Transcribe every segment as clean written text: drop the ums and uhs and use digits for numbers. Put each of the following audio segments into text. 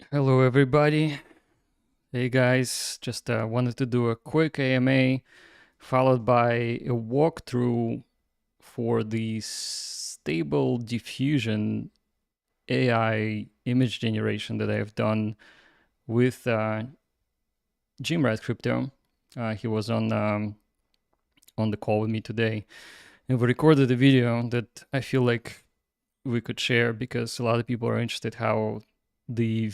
Hello, everybody. Hey, guys. Just wanted to do a quick AMA followed by a walkthrough for the Stable Diffusion AI image generation that I've done with Jimrat Crypto. He was on the call with me today, and we recorded a video that I feel like we could share because a lot of people are interested how the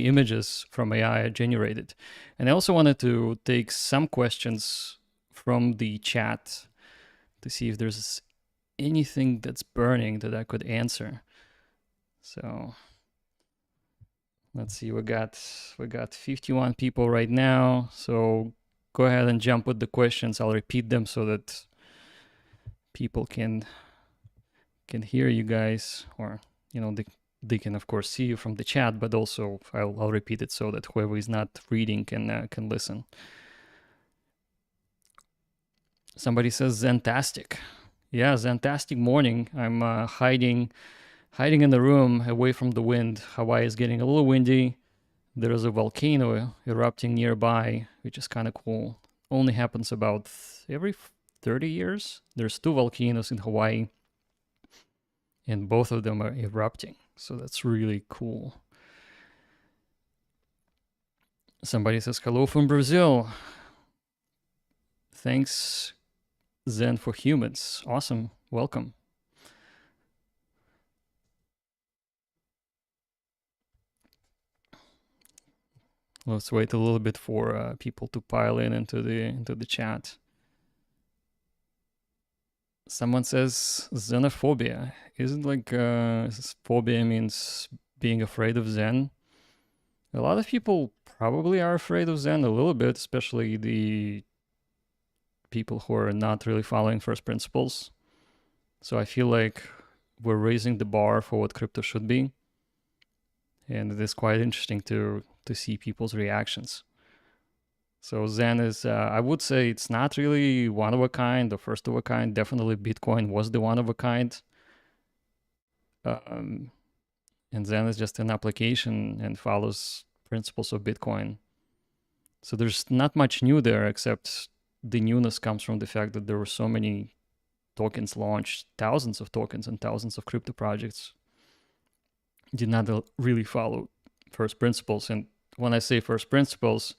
images from AI are generated. And I also wanted to take some questions from the chat to see if there's anything that's burning that I could answer. So let's see, we got 51 people right now. So go ahead and jump with the questions. I'll repeat them so that people can hear you guys, or they can of course see you from the chat, but also I'll repeat it so that whoever is not reading can listen. Somebody says Zentastic. Yeah, Zentastic morning. I'm hiding in the room away from the wind. Hawaii is getting a little windy. There is a volcano erupting nearby, which is kind of cool. Only happens about every 30 years. There's two volcanoes in Hawaii, and both of them are erupting. So that's really cool. Somebody says hello from Brazil. Thanks, Zen for Humans. Awesome. Welcome. Let's wait a little bit for people to pile in into the chat. Someone says xenophobia. Isn't like phobia means being afraid of Zen? A lot of people probably are afraid of Zen a little bit, especially the people who are not really following first principles. So I feel like we're raising the bar for what crypto should be. And it is quite interesting to see people's reactions. So Zen is, I would say it's not really one of a kind, the first of a kind. Definitely Bitcoin was the one of a kind. And Zen is just an application and follows principles of Bitcoin. So there's not much new there, except the newness comes from the fact that there were so many tokens launched, thousands of tokens and thousands of crypto projects did not really follow first principles. And when I say first principles,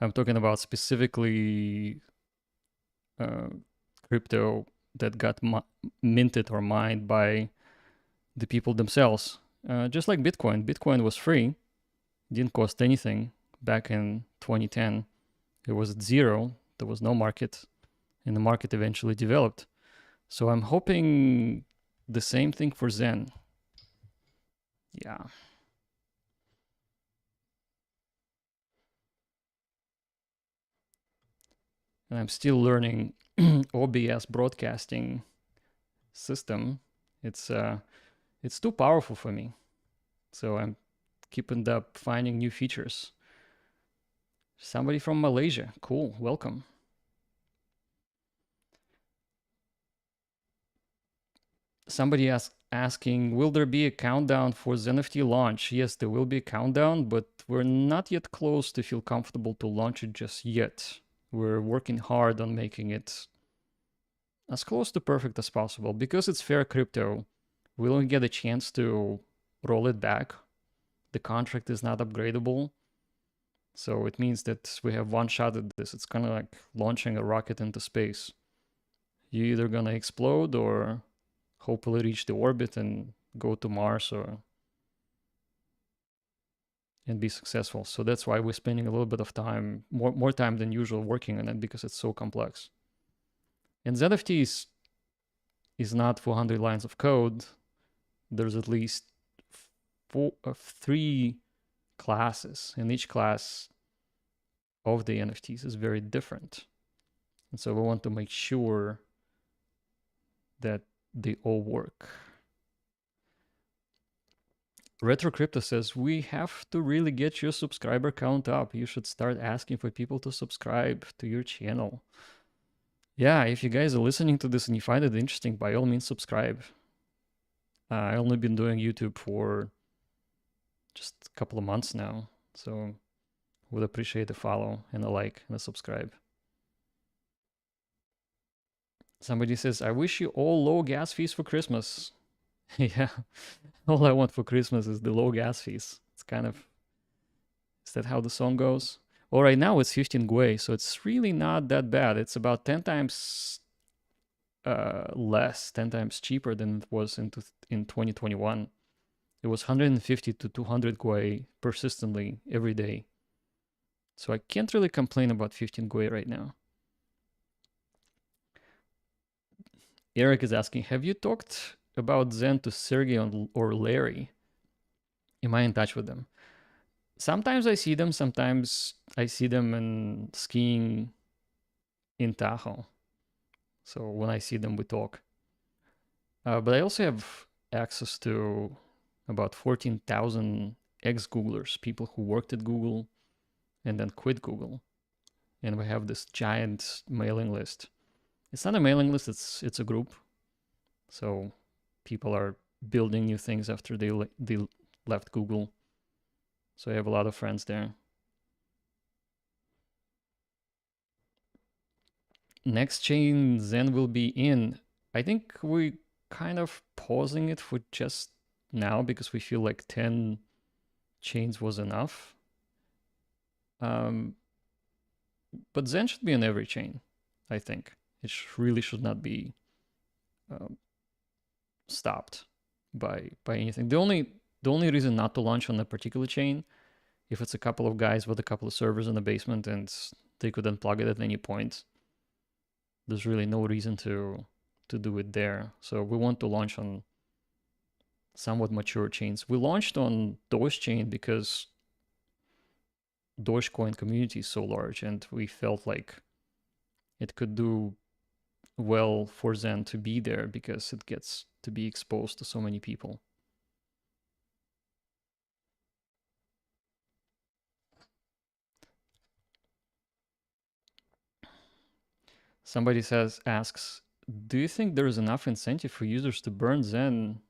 I'm talking about specifically crypto that got minted or mined by the people themselves. Just like Bitcoin. Bitcoin was free, didn't cost anything back in 2010. It was at zero. There was no market, and the market eventually developed. So I'm hoping the same thing for Zen. Yeah. And I'm still learning OBS broadcasting system. It's too powerful for me. So I'm keeping up finding new features. Somebody from Malaysia. Cool. Welcome. Somebody asking, will there be a countdown for ZenFT launch? Yes, there will be a countdown, but we're not yet close to feel comfortable to launch it just yet. We're working hard on making it as close to perfect as possible. Because it's fair crypto, we don't get a chance to roll it back. The contract is not upgradable. So it means that we have one shot at this. It's kind of like launching a rocket into space. You're either going to explode or hopefully reach the orbit and go to Mars and be successful. So that's why we're spending a little bit of time, more time than usual working on it, because it's so complex. And ZFT is not 400 lines of code. There's at least three classes, and each class of the NFTs is very different. And so we want to make sure that they all work. Retro Crypto says, we have to really get your subscriber count up. You should start asking for people to subscribe to your channel. Yeah, if you guys are listening to this and you find it interesting, by all means subscribe. I only been doing YouTube for just a couple of months now. So would appreciate a follow and a like and a subscribe. Somebody says, I wish you all low gas fees for Christmas. Yeah, all I want for Christmas is the low gas fees. It's kind of, is that how the song goes? Well, right now it's 15 gwei, so it's really not that bad. It's about 10 times less, 10 times cheaper than it was in 2021. It was 150 to 200 gwei persistently every day. So I can't really complain about 15 gwei right now. Eric is asking, have you talked about Zen to Sergey or Larry? Am I in touch with them? Sometimes I see them, sometimes I see them in skiing in Tahoe. So when I see them, we talk. But I also have access to about 14,000 ex-Googlers, people who worked at Google and then quit Google. And we have this giant mailing list. It's not a mailing list, it's a group. So people are building new things after they left Google. So I have a lot of friends there. Next chain Zen will be in. I think we kind of pausing it for just now because we feel like 10 chains was enough. But Zen should be in every chain, I think. It really should not be stopped by anything. The only reason not to launch on a particular chain, if it's a couple of guys with a couple of servers in the basement and they could unplug it at any point, there's really no reason to do it there. So we want to launch on somewhat mature chains. We launched on Dogechain because Dogecoin community is so large, and we felt like it could do well for Zen to be there because it gets to be exposed to so many people. Somebody asks, do you think there is enough incentive for users to burn Zen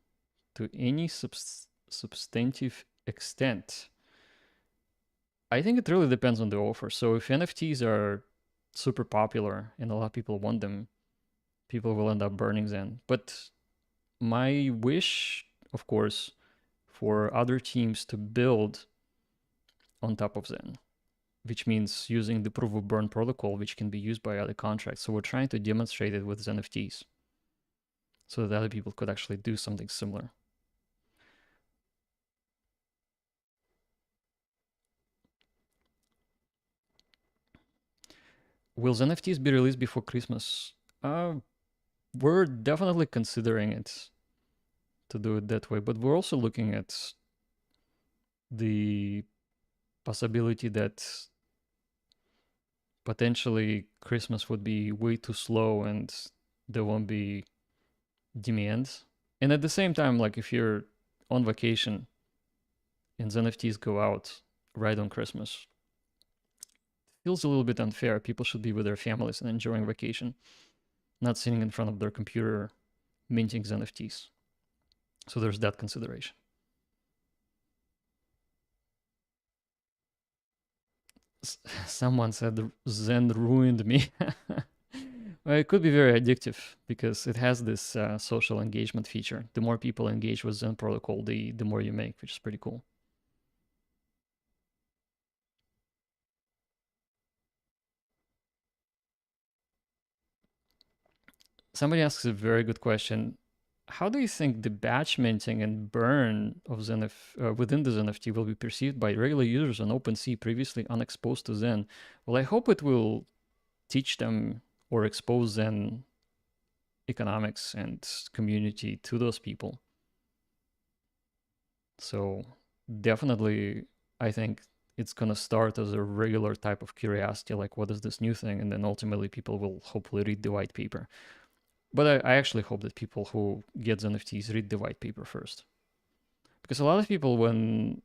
to any substantive extent? I think it really depends on the offer. So if NFTs are super popular and a lot of people want them, people will end up burning Zen. But my wish, of course, for other teams to build on top of Zen, which means using the proof of burn protocol, which can be used by other contracts. So we're trying to demonstrate it with Zen NFTs so that other people could actually do something similar. Will Zen NFTs be released before Christmas? We're definitely considering it to do it that way, but we're also looking at the possibility that potentially Christmas would be way too slow and there won't be demand. And at the same time, like if you're on vacation and NFTs go out right on Christmas, it feels a little bit unfair. People should be with their families and enjoying vacation, not sitting in front of their computer minting NFTs. So there's that consideration. Someone said Zen ruined me. Well, it could be very addictive because it has this social engagement feature. The more people engage with Zen protocol, the more you make, which is pretty cool. Somebody asks a very good question. How do you think the batch minting and burn of Zen within the Zen NFT will be perceived by regular users on OpenSea previously unexposed to Zen? Well, I hope it will teach them or expose Zen economics and community to those people. So definitely, I think it's gonna start as a regular type of curiosity, like what is this new thing, and then ultimately people will hopefully read the white paper. But I actually hope that people who get NFTs read the white paper first, because a lot of people when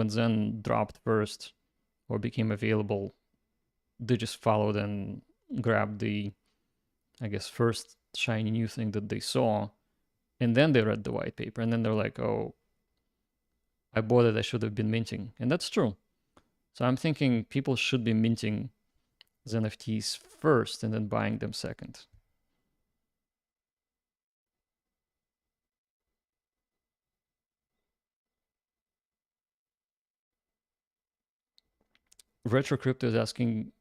Zen dropped first or became available, they just followed and grabbed the, I guess, first shiny new thing that they saw, and then they read the white paper, and then they're like, oh, I bought it, I should have been minting. And that's true. So I'm thinking people should be minting the NFTs first and then buying them second. Retro Crypto is asking,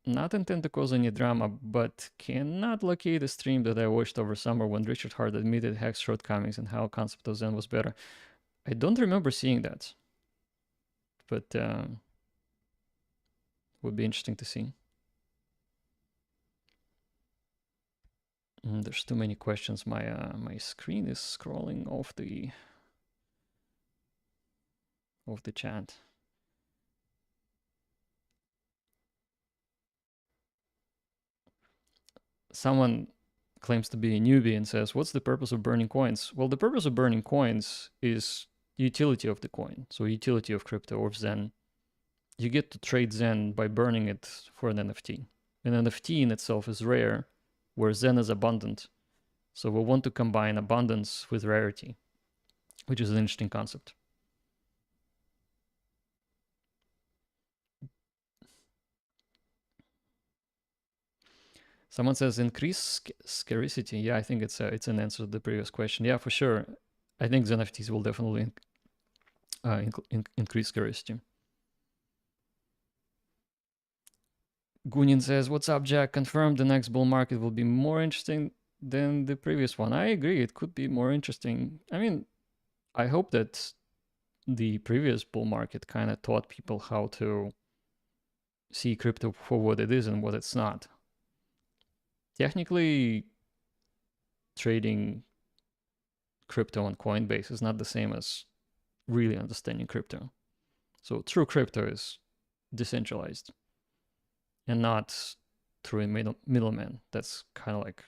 not intend to cause any drama, but cannot locate a stream that I watched over summer when Richard Hart admitted Hex shortcomings and how concept of Zen was better. I don't remember seeing that, but would be interesting to see. There's too many questions. My screen is scrolling off the chat. Someone claims to be a newbie and says, "What's the purpose of burning coins?" Well, the purpose of burning coins is utility of the coin. So utility of crypto or Zen. You get to trade Zen by burning it for an NFT. An NFT in itself is rare, where Zen is abundant. So we want to combine abundance with rarity, which is an interesting concept. Someone says increase scarcity. Yeah, I think it's an answer to the previous question. Yeah, for sure. I think the NFTs will definitely increase scarcity. Gunin says, "What's up, Jack? Confirmed the next bull market will be more interesting than the previous one." I agree. It could be more interesting. I mean, I hope that the previous bull market kind of taught people how to see crypto for what it is and what it's not. Technically, trading crypto on Coinbase is not the same as really understanding crypto. So true crypto is decentralized and not through a middleman. That's kind of like,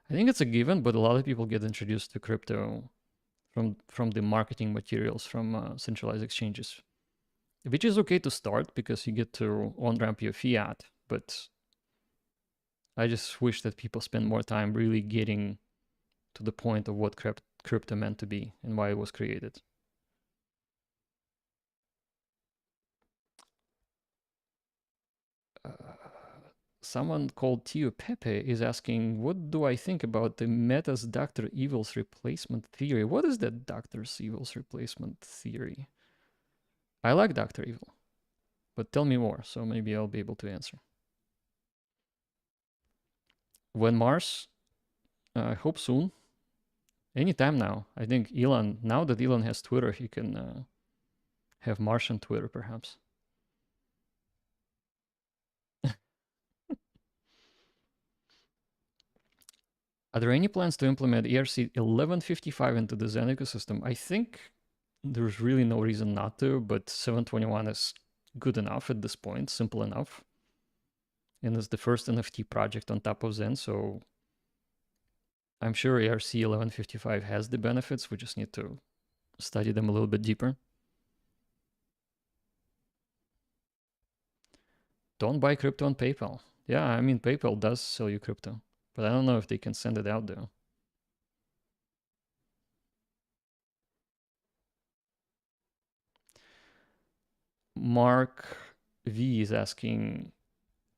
I think it's a given, but a lot of people get introduced to crypto from the marketing materials from centralized exchanges, which is okay to start because you get to on-ramp your fiat. But I just wish that people spend more time really getting to the point of what crypto meant to be and why it was created. Someone called Tio Pepe is asking, what do I think about the Meta's Dr. Evil's replacement theory? What is that Dr. Evil's replacement theory? I like Dr. Evil, but tell me more, so maybe I'll be able to answer. When Mars? I hope soon. Anytime now. I think Elon, now that Elon has Twitter, he can have Martian Twitter perhaps. Are there any plans to implement ERC 1155 into the Zen ecosystem? I think there's really no reason not to, but 721 is good enough at this point, simple enough. And it's the first NFT project on top of Zen, so I'm sure ERC 1155 has the benefits. We just need to study them a little bit deeper. Don't buy crypto on PayPal. Yeah, I mean, PayPal does sell you crypto, but I don't know if they can send it out there. Mark V is asking,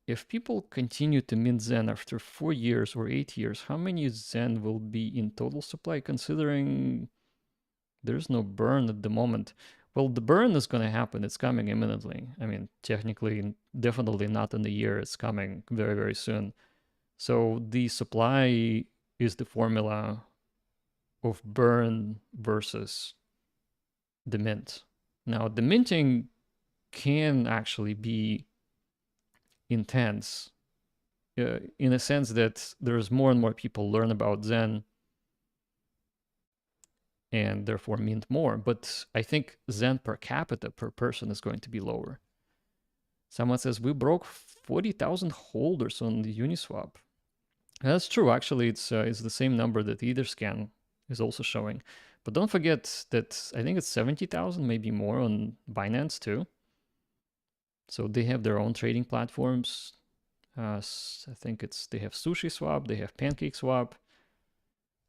if people continue to mint Zen after 4 years or 8 years, how many Zen will be in total supply, considering there's no burn at the moment? Well, the burn is going to happen. It's coming imminently. I mean, technically, definitely not in a year. It's coming very, very soon. So the supply is the formula of burn versus the mint. Now, the minting can actually be intense in a sense that there's more and more people learn about Zen and therefore mint more. But I think Zen per capita per person is going to be lower. Someone says we broke 40,000 holders on the Uniswap. That's true. Actually, it's the same number that Etherscan is also showing. But don't forget that I think it's 70,000, maybe more on Binance too. So they have their own trading platforms. I think they have Sushi Swap, they have Pancake Swap.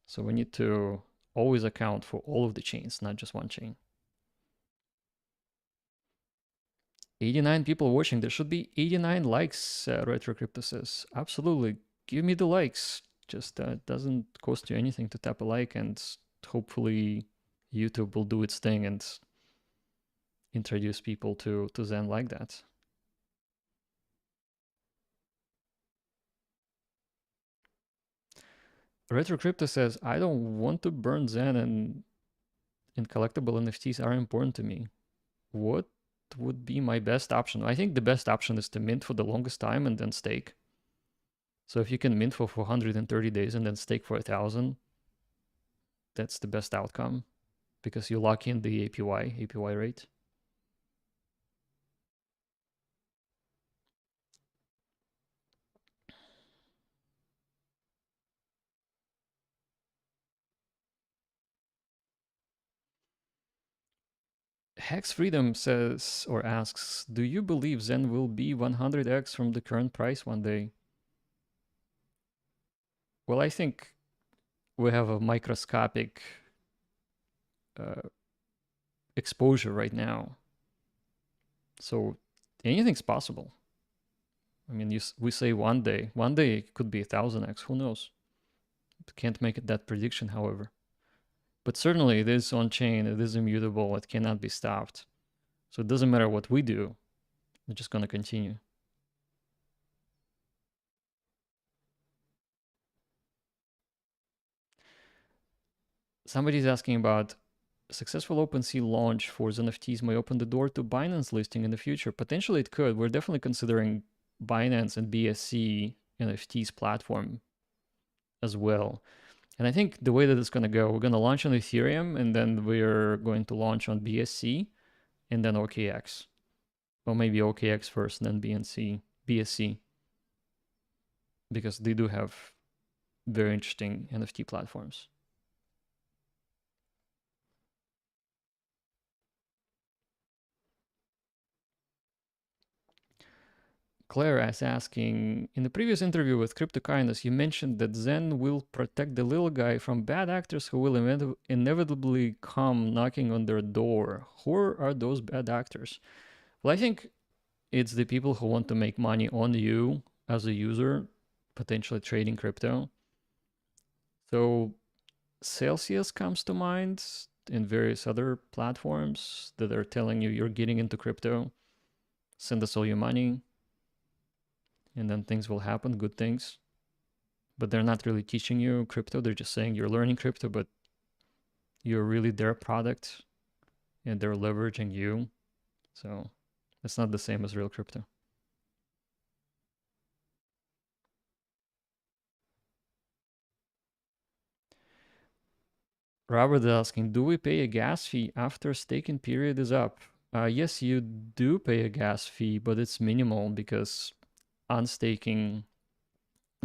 So we need to always account for all of the chains, not just one chain. 89 people watching. There should be 89 likes, Retro Crypto says. Absolutely. Give me the likes. Just doesn't cost you anything to tap a like, and hopefully YouTube will do its thing and introduce people to Zen like that. Retro Crypto says, I don't want to burn Zen, and collectible NFTs are important to me. What would be my best option? I think the best option is to mint for the longest time and then stake. So if you can mint for 430 days and then stake for 1,000, that's the best outcome because you lock in the APY rate. Hex Freedom says or asks, do you believe Zen will be 100x from the current price one day? Well, I think we have a microscopic exposure right now. So anything's possible. I mean, we say one day it could be 1,000x, who knows? Can't make it that prediction, however. But certainly it is on chain, it is immutable, it cannot be stopped. So it doesn't matter what we do, it's just going to continue. Somebody's asking about successful OpenSea launch for NFTs may open the door to Binance listing in the future. Potentially it could. We're definitely considering Binance and BSC NFTs platform as well. And I think the way that it's going to go, we're going to launch on Ethereum and then we're going to launch on BSC and then OKX. Or maybe OKX first and then BSC. Because they do have very interesting NFT platforms. Claire is asking, in the previous interview with CryptoKindness, you mentioned that Zen will protect the little guy from bad actors who will inevitably come knocking on their door. Who are those bad actors? Well, I think it's the people who want to make money on you as a user, potentially trading crypto. So Celsius comes to mind and various other platforms that are telling you you're getting into crypto, send us all your money, and then things will happen, good things. But they're not really teaching you crypto. They're just saying you're learning crypto, but you're really their product and they're leveraging you. So it's not the same as real crypto. Robert is asking, do we pay a gas fee after staking period is up? Yes, you do pay a gas fee, but it's minimal because unstaking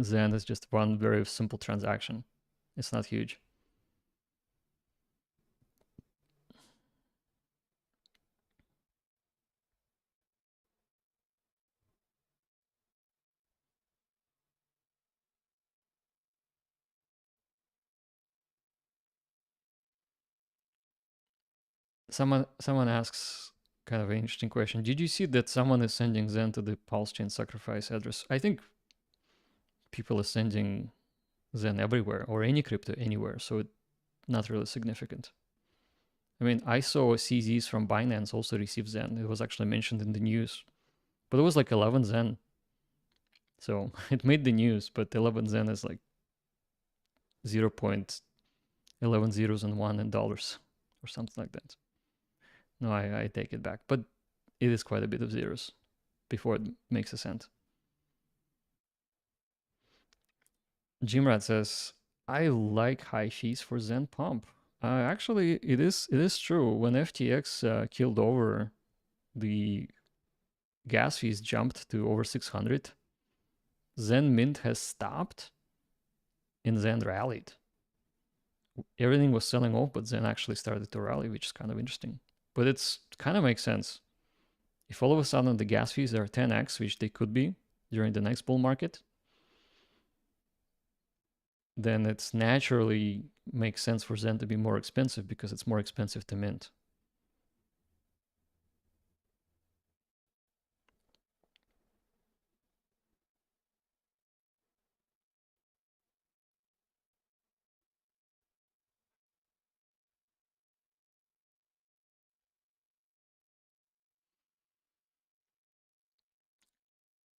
Zen is just one very simple transaction. It's not huge. Someone asks kind of an interesting question. Did you see that someone is sending Zen to the Pulse Chain sacrifice address? I think people are sending Zen everywhere or any crypto anywhere, so it's not really significant. I mean, I saw CZs from Binance also receive Zen. It was actually mentioned in the news, but it was like 11 Zen. So it made the news, but 11 Zen is like 0.11 zeros and one in dollars or something like that. No, I take it back, but it is quite a bit of zeros before it makes a cent. Jimrad says, I like high fees for Zen Pump. Actually, it is true. When FTX killed over, the gas fees jumped to over 600. Zen Mint has stopped and Zen rallied. Everything was selling off, but Zen actually started to rally, which is kind of interesting. But it's kind of makes sense. If all of a sudden the gas fees are 10x, which they could be during the next bull market, then it's naturally makes sense for Zen to be more expensive because it's more expensive to mint.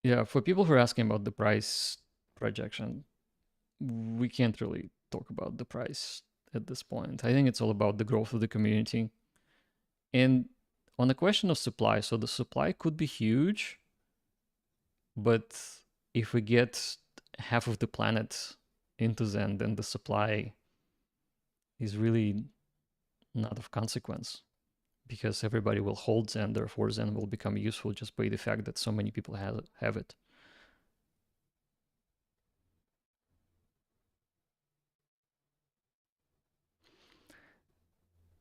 Yeah, for people who are asking about the price projection, we can't really talk about the price at this point. I think it's all about the growth of the community. And on the question of supply, so the supply could be huge, but if we get half of the planet into Zen, then the supply is really not of consequence because everybody will hold Zen, therefore Zen will become useful just by the fact that so many people have it.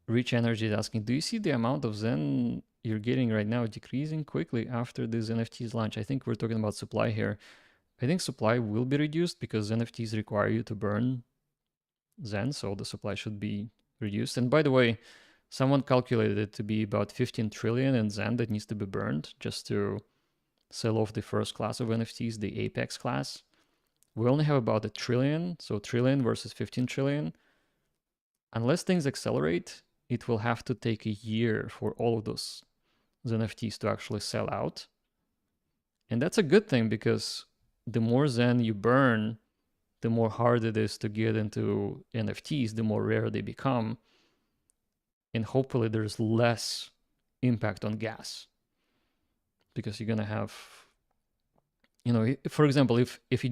Rich Energy is asking, do you see the amount of Zen you're getting right now decreasing quickly after this NFT's launch? I think we're talking about supply here. I think supply will be reduced because NFTs require you to burn Zen, so the supply should be reduced. And by the way, someone calculated it to be about 15 trillion in Zen that needs to be burned just to sell off the first class of NFTs, the Apex class. We only have about a trillion, so trillion versus 15 trillion. Unless things accelerate, it will have to take a year for all of those NFTs to actually sell out. And that's a good thing because the more Zen you burn, the more hard it is to get into NFTs, the more rare they become. And hopefully there's less impact on gas because you're going to have, for example, if you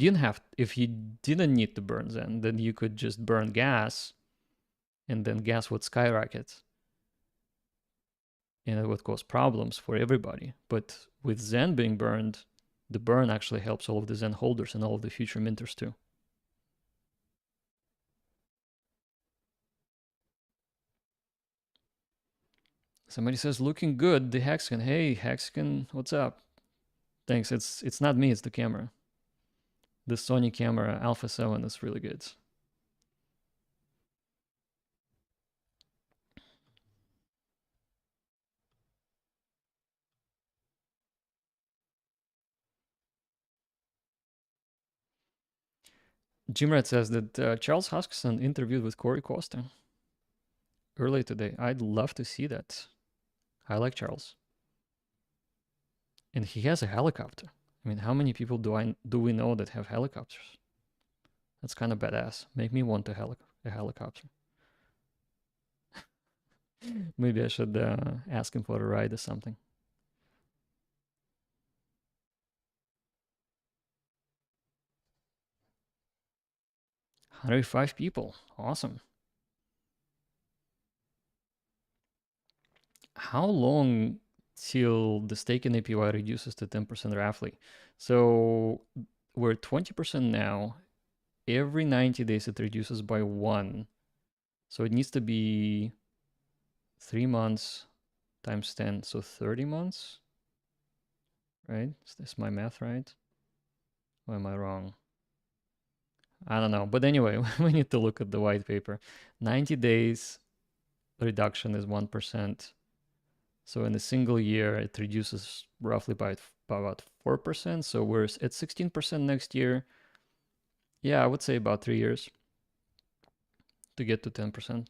didn't need to burn Zen, then you could just burn gas and then gas would skyrocket and it would cause problems for everybody. But with Zen being burned, the burn actually helps all of the Zen holders and all of the future minters too. Somebody says, looking good, the Hexagon. Hey, Hexagon, what's up? Thanks. It's not me, it's the camera. The Sony camera Alpha 7 is really good. Jimrat says that Charles Hoskinson interviewed with Corey Costa earlier today. I'd love to see that. I like Charles. And he has a helicopter. I mean, how many people do we know that have helicopters? That's kind of badass. Make me want a helicopter. Maybe I should ask him for a ride or something. 105 people. Awesome. How long till the staking APY reduces to 10% roughly? So we're 20% now. Every 90 days it reduces by 1. So it needs to be 3 months times 10, so 30 months, right? Is this my math right? Or am I wrong? I don't know. But anyway, we need to look at the white paper. 90 days reduction is 1%. So in a single year, it reduces roughly by about 4%. So we're at 16% next year. Yeah, I would say about 3 years to get to 10%.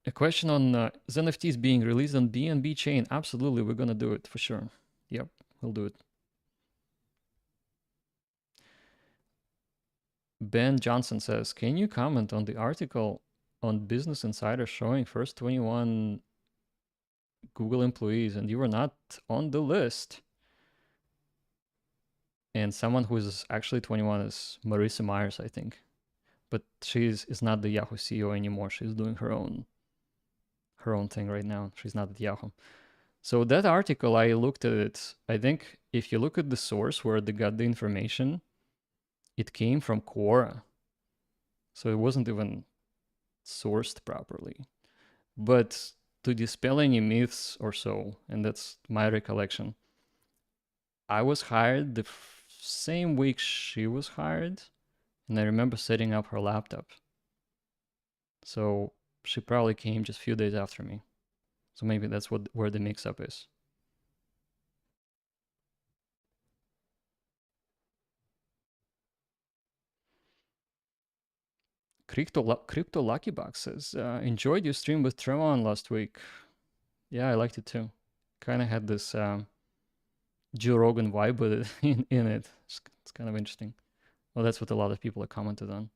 A question on NFTs being released on BNB chain. Absolutely, we're gonna do it for sure. Yep, we'll do it. Ben Johnson says, can you comment on the article on Business Insider showing first 21 Google employees and you were not on the list? And someone who is actually 21 is Marissa Myers, I think. But is not the Yahoo CEO anymore. She's doing her own thing right now. She's not at Yahoo. So that article, I looked at it. I think if you look at the source where they got the information, it came from Quora. So it wasn't even sourced properly. But to dispel any myths or so, and that's my recollection, I was hired the same week she was hired, and I remember setting up her laptop. So she probably came just a few days after me. So maybe that's where the mix-up is. Crypto Lucky Box says, enjoyed your stream with Tremon last week. Yeah, I liked it too. Kind of had this Joe Rogan vibe with it in it. It's kind of interesting. Well, that's what a lot of people have commented on.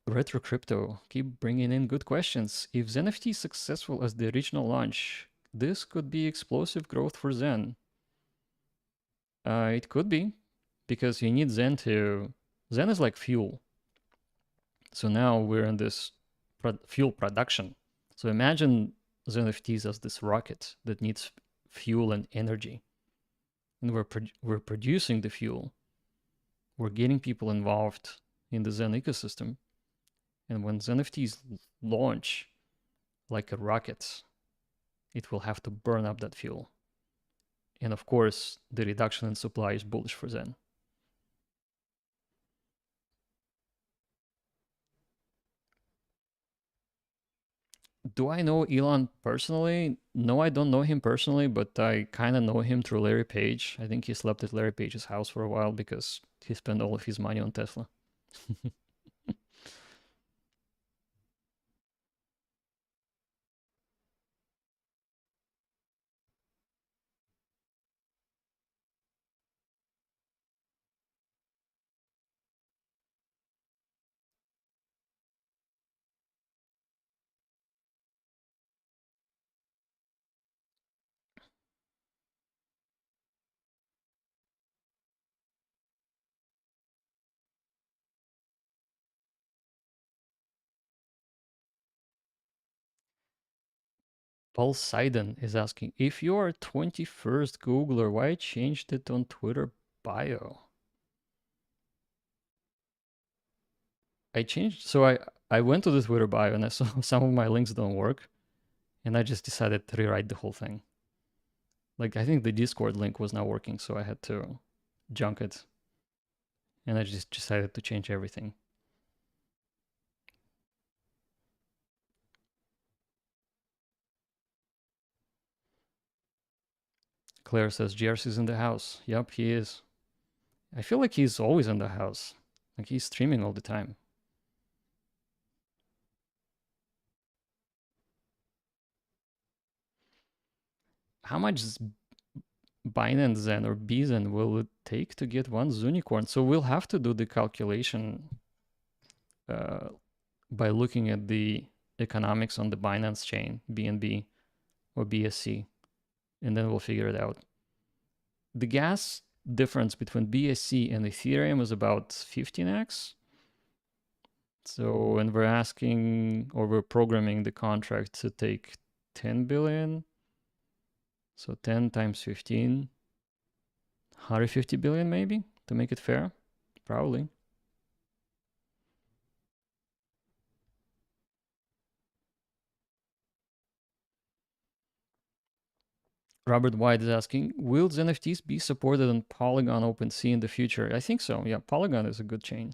Retro Crypto, keep bringing in good questions. If ZenFT is successful as the original launch, this could be explosive growth for Zen. It could be, because you need Zen to... Zen is like fuel. So now we're in this fuel production. So imagine ZenFTs as this rocket that needs fuel and energy. And we're producing the fuel. We're getting people involved in the Zen ecosystem. And when ZenFTs launch like a rocket, it will have to burn up that fuel. And of course, the reduction in supply is bullish for Zen. Do I know Elon personally? No, I don't know him personally, but I kind of know him through Larry Page. I think he slept at Larry Page's house for a while because he spent all of his money on Tesla. Paul Seiden is asking, if you are 21st Googler, why changed it on Twitter bio? I went to the Twitter bio and I saw some of my links don't work, and I just decided to rewrite the whole thing. Like, I think the Discord link was not working, so I had to junk it, and I just decided to change everything. Claire says GRC's in the house. Yep, he is. I feel like he's always in the house. Like, he's streaming all the time. How much Binance Zen or Bzen will it take to get one Zunicorn? So we'll have to do the calculation by looking at the economics on the Binance chain, BNB or BSC, and then we'll figure it out. The gas difference between BSC and Ethereum is about 15x. So, and we're asking, or we're programming the contract to take 10 billion. So 10 times 15, 150 billion maybe, to make it fair, probably. Robert White is asking, will NFTs be supported on Polygon OpenSea in the future? I think so. Yeah, Polygon is a good chain.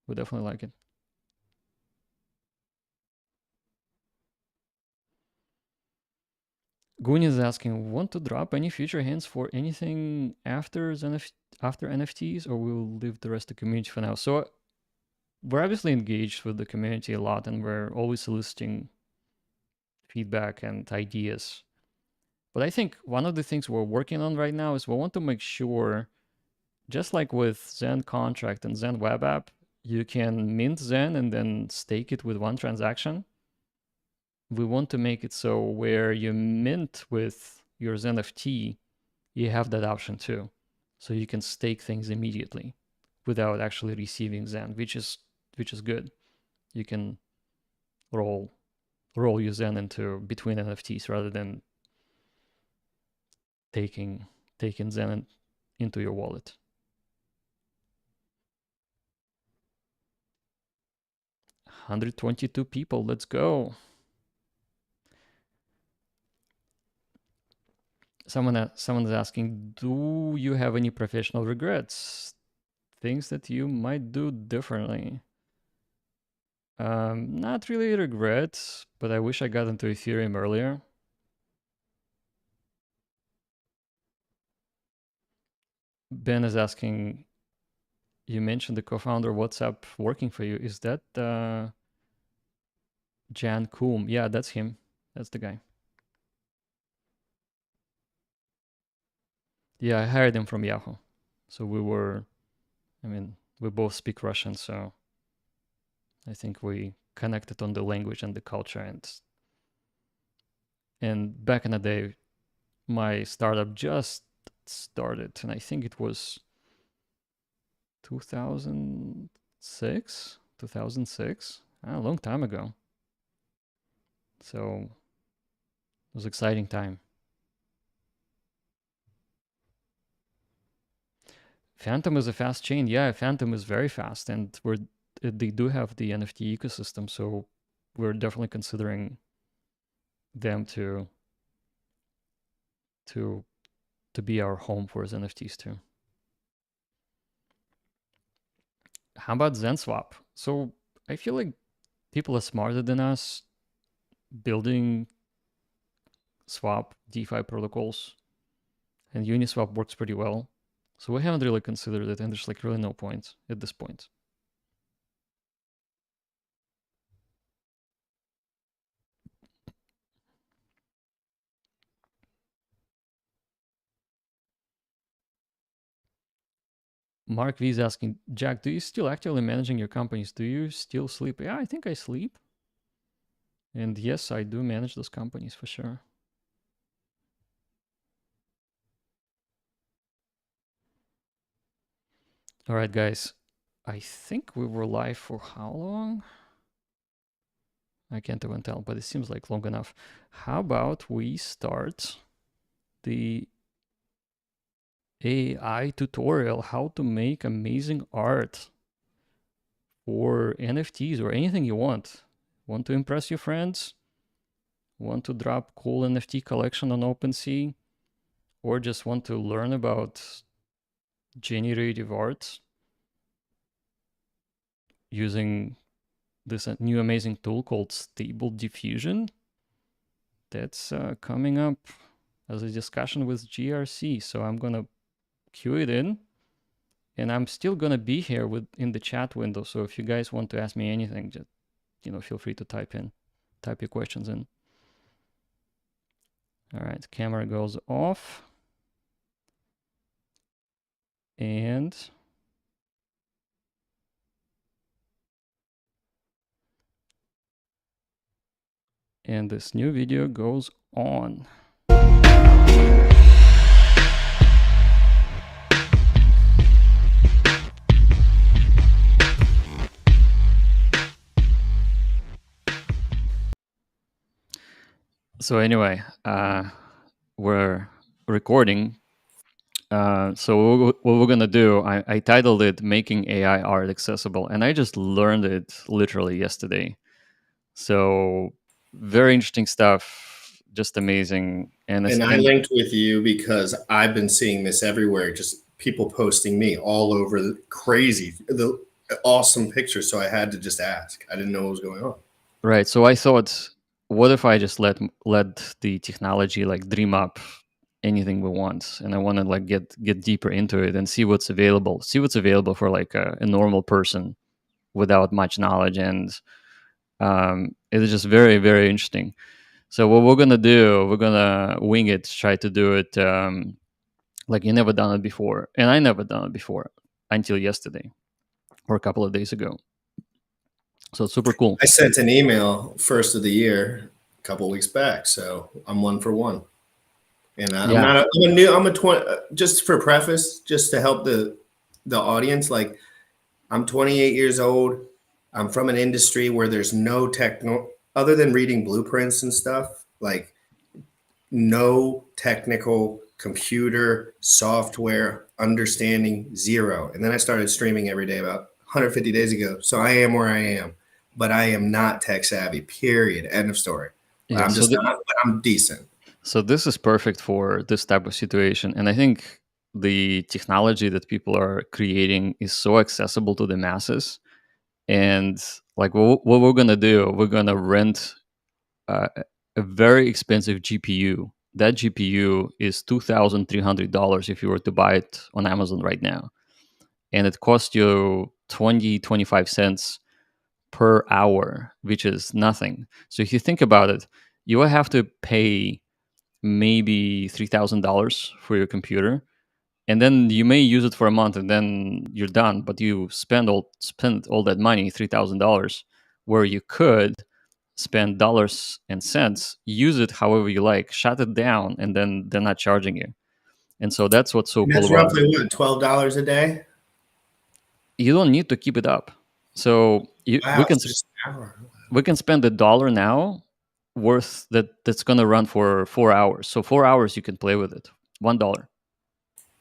We definitely like it. Goon is asking, want to drop any future hints for anything after NFTs, or we'll leave the rest of the community for now? So we're obviously engaged with the community a lot, and we're always soliciting feedback and ideas. But I think one of the things we're working on right now is we want to make sure, just like with Zen Contract and Zen Web App, you can mint Zen and then stake it with one transaction. We want to make it so where you mint with your Zen FT, you have that option too. So you can stake things immediately without actually receiving Zen, which is good. You can roll your Zen into between NFTs rather than taking Zen into your wallet. 122 people, let's go. Someone is asking, do you have any professional regrets? Things that you might do differently? Not really regrets, but I wish I got into Ethereum earlier. Ben is asking, you mentioned the co-founder of WhatsApp working for you. Is that Jan Koum? Yeah, that's him. That's the guy. Yeah, I hired him from Yahoo. So we both speak Russian, so I think we connected on the language and the culture. And back in the day, my startup just started, and I think it was 2006, 2006, a long time ago. So it was an exciting time. Phantom is a fast chain. Yeah, Phantom is very fast, and they do have the NFT ecosystem, so we're definitely considering them to to be our home for NFTs too. How about ZenSwap? So I feel like people are smarter than us building swap DeFi protocols, and Uniswap works pretty well. So we haven't really considered it, and there's like really no point at this point. Mark V is asking, Jack, do you still actively managing your companies? Do you still sleep? Yeah, I think I sleep. And yes, I do manage those companies for sure. All right, guys. I think we were live for how long? I can't even tell, but it seems like long enough. How about we start the AI tutorial, how to make amazing art for NFTs or anything you want. Want to impress your friends? Want to drop cool NFT collection on OpenSea? Or just want to learn about generative art using this new amazing tool called Stable Diffusion? That's coming up as a discussion with GRC. So I'm going to queue it in. And I'm still going to be here in the chat window. So if you guys want to ask me anything, just feel free to type your questions in. All right, camera goes off. And this new video goes on. So anyway, we're recording. So what we're gonna do, I titled it "Making AI Art Accessible," and I just learned it literally yesterday. So very interesting stuff, just amazing. And I linked with you because I've been seeing this everywhere. Just people posting me all over, crazy, the awesome pictures. So I had to just ask. I didn't know what was going on. Right. So I thought, what if I just let the technology like dream up anything we want, and I want to like get deeper into it and see what's available. See what's available for like a normal person without much knowledge, and it is just very, very interesting. So what we're gonna do, we're gonna wing it, try to do it like you never done it before, and I never done it before until yesterday or a couple of days ago. So it's super cool. I sent an email first of the year a couple of weeks back, so I'm 1 for 1. And I'm not. I'm a 20. Just for preface, just to help the audience. Like, I'm 28 years old. I'm from an industry where there's no techno, other than reading blueprints and stuff. Like, no technical computer software understanding, zero. And then I started streaming every day about 150 days ago. So I am where I am, but I am not tech savvy. Period. End of story. Yeah, I'm just not. But I'm decent. So this is perfect for this type of situation. And I think the technology that people are creating is so accessible to the masses. And like what we're going to do, we're going to rent a very expensive GPU. That GPU is $2,300 if you were to buy it on Amazon right now. and it costs you 25 cents per hour, which is nothing. So if you think about it, you will have to pay maybe $3,000 for your computer, and then you may use it for a month and then you're done, but you spend all that money, $3,000, where you could spend dollars and cents, use it however you like, shut it down, and then they're not charging you. And so that's what's so And cool that's about roughly what, $12 a day? You don't need to keep it up. So Wow, it's just an hour. we can spend $1 now worth that's going to run for 4 hours. So 4 hours you can play with it. $1.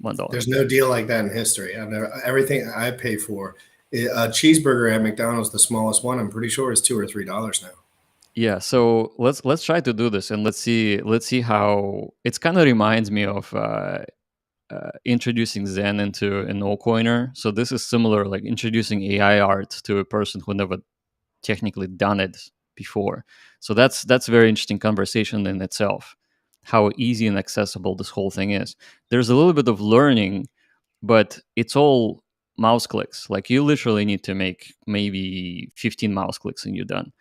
$1. There's no deal like that in history. I've never, everything I pay for, a cheeseburger at McDonald's, the smallest one, I'm pretty sure is $2 or $3 now. Yeah, so let's try to do this, and let's see how it's kind of reminds me of introducing Zen into an altcoiner. So this is similar, like introducing AI art to a person who never technically done it before. So that's a very interesting conversation in itself, how easy and accessible this whole thing is. There's a little bit of learning, but it's all mouse clicks. Like you literally need to make maybe 15 mouse clicks and you're done.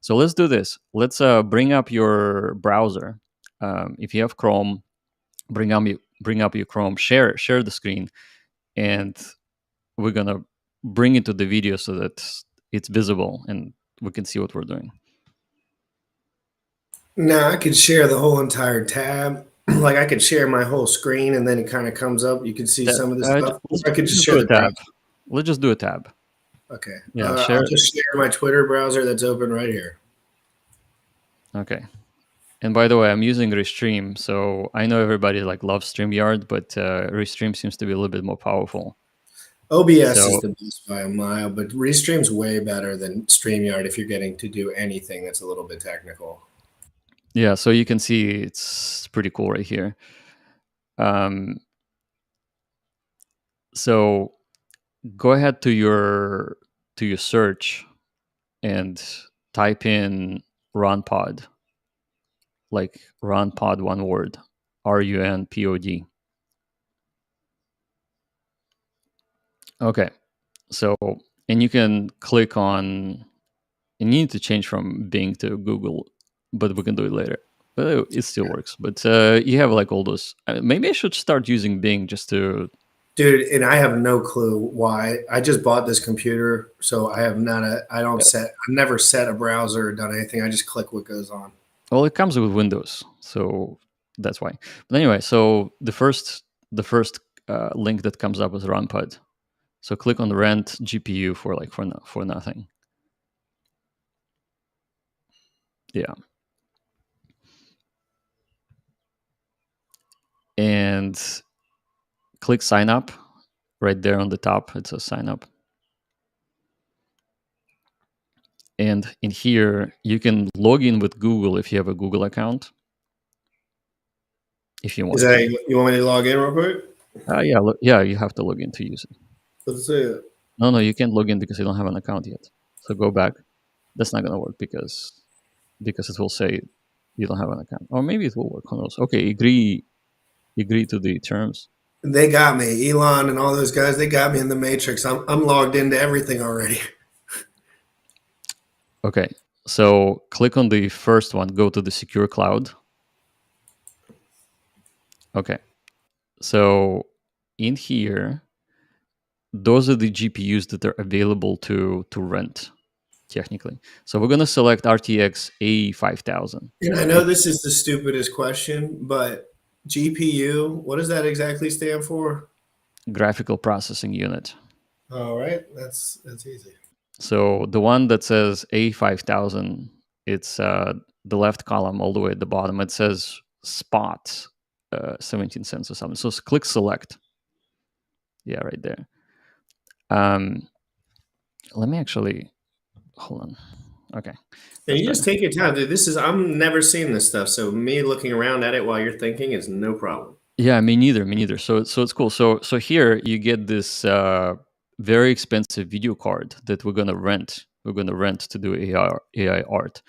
So let's do this. Let's bring up your browser. If you have Chrome, bring up your Chrome, share the screen, and we're gonna bring it to the video so that it's visible and we can see what we're doing. Now I could share the whole entire tab. Like I could share my whole screen and then it kind of comes up. You can see some of the stuff. I could just share the tab. Let's just do a tab. Okay. Yeah, I'll just share my Twitter browser that's open right here. Okay. And by the way, I'm using Restream, so I know everybody like loves StreamYard, but Restream seems to be a little bit more powerful. OBS is the best by a mile, but Restream's way better than StreamYard if you're getting to do anything that's a little bit technical. Yeah, so you can see it's pretty cool right here. So go ahead to your search and type in runpod, like runpod, one word, RUNPOD. Okay, so and you can click on. You need to change from Bing to Google, but we can do it later. But it still works. But you have like all those. Maybe I should start using Bing just to. Dude, and I have no clue why. I just bought this computer, so I have not a. I don't set. I've never set a browser or done anything. I just click what goes on. Well, it comes with Windows, so that's why. But anyway, so the first link that comes up is runpod. So click on rent GPU for nothing. Yeah. And click sign up right there on the top. It says sign up. And in here, you can log in with Google if you have a Google account. If you want. Is that you want me to log in real quick? Yeah, you have to log in to use it. Let's see it. No, you can't log in because you don't have an account yet. So go back. That's not gonna work because it will say you don't have an account. Or maybe it will work. Who knows? Okay, agree to the terms. They got me, Elon and all those guys. They got me in the matrix. I'm logged into everything already. Okay, so click on the first one. Go to the secure cloud. Okay, so in here, those are the GPUs that are available to rent, technically. So we're going to select RTX A5000. And I know this is the stupidest question, but GPU, what does that exactly stand for? Graphical processing unit. All right, that's easy. So the one that says A5000, it's the left column all the way at the bottom. It says spot 17 cents or something. So click select. Yeah, right there. Let me actually hold on. Okay. And you just take your time, dude. I'm never seeing this stuff, so me looking around at it while you're thinking is no problem. Yeah, me neither. So it's cool. So here you get this very expensive video card that we're gonna rent. We're gonna rent to do AI art.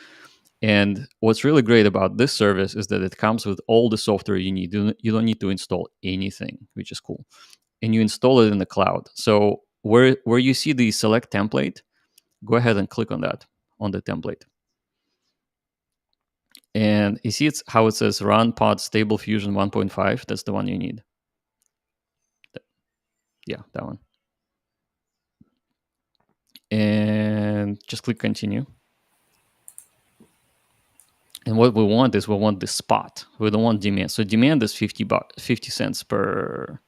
And what's really great about this service is that it comes with all the software you need. You don't need to install anything, which is cool. and you install it in the cloud. So where you see the select template, go ahead and click on that, on the template. And you see it's how it says run pod Stable Diffusion 1.5. That's the one you need. Yeah, that one. And just click continue. And what we want is the spot. We don't want demand. So demand is 50 cents per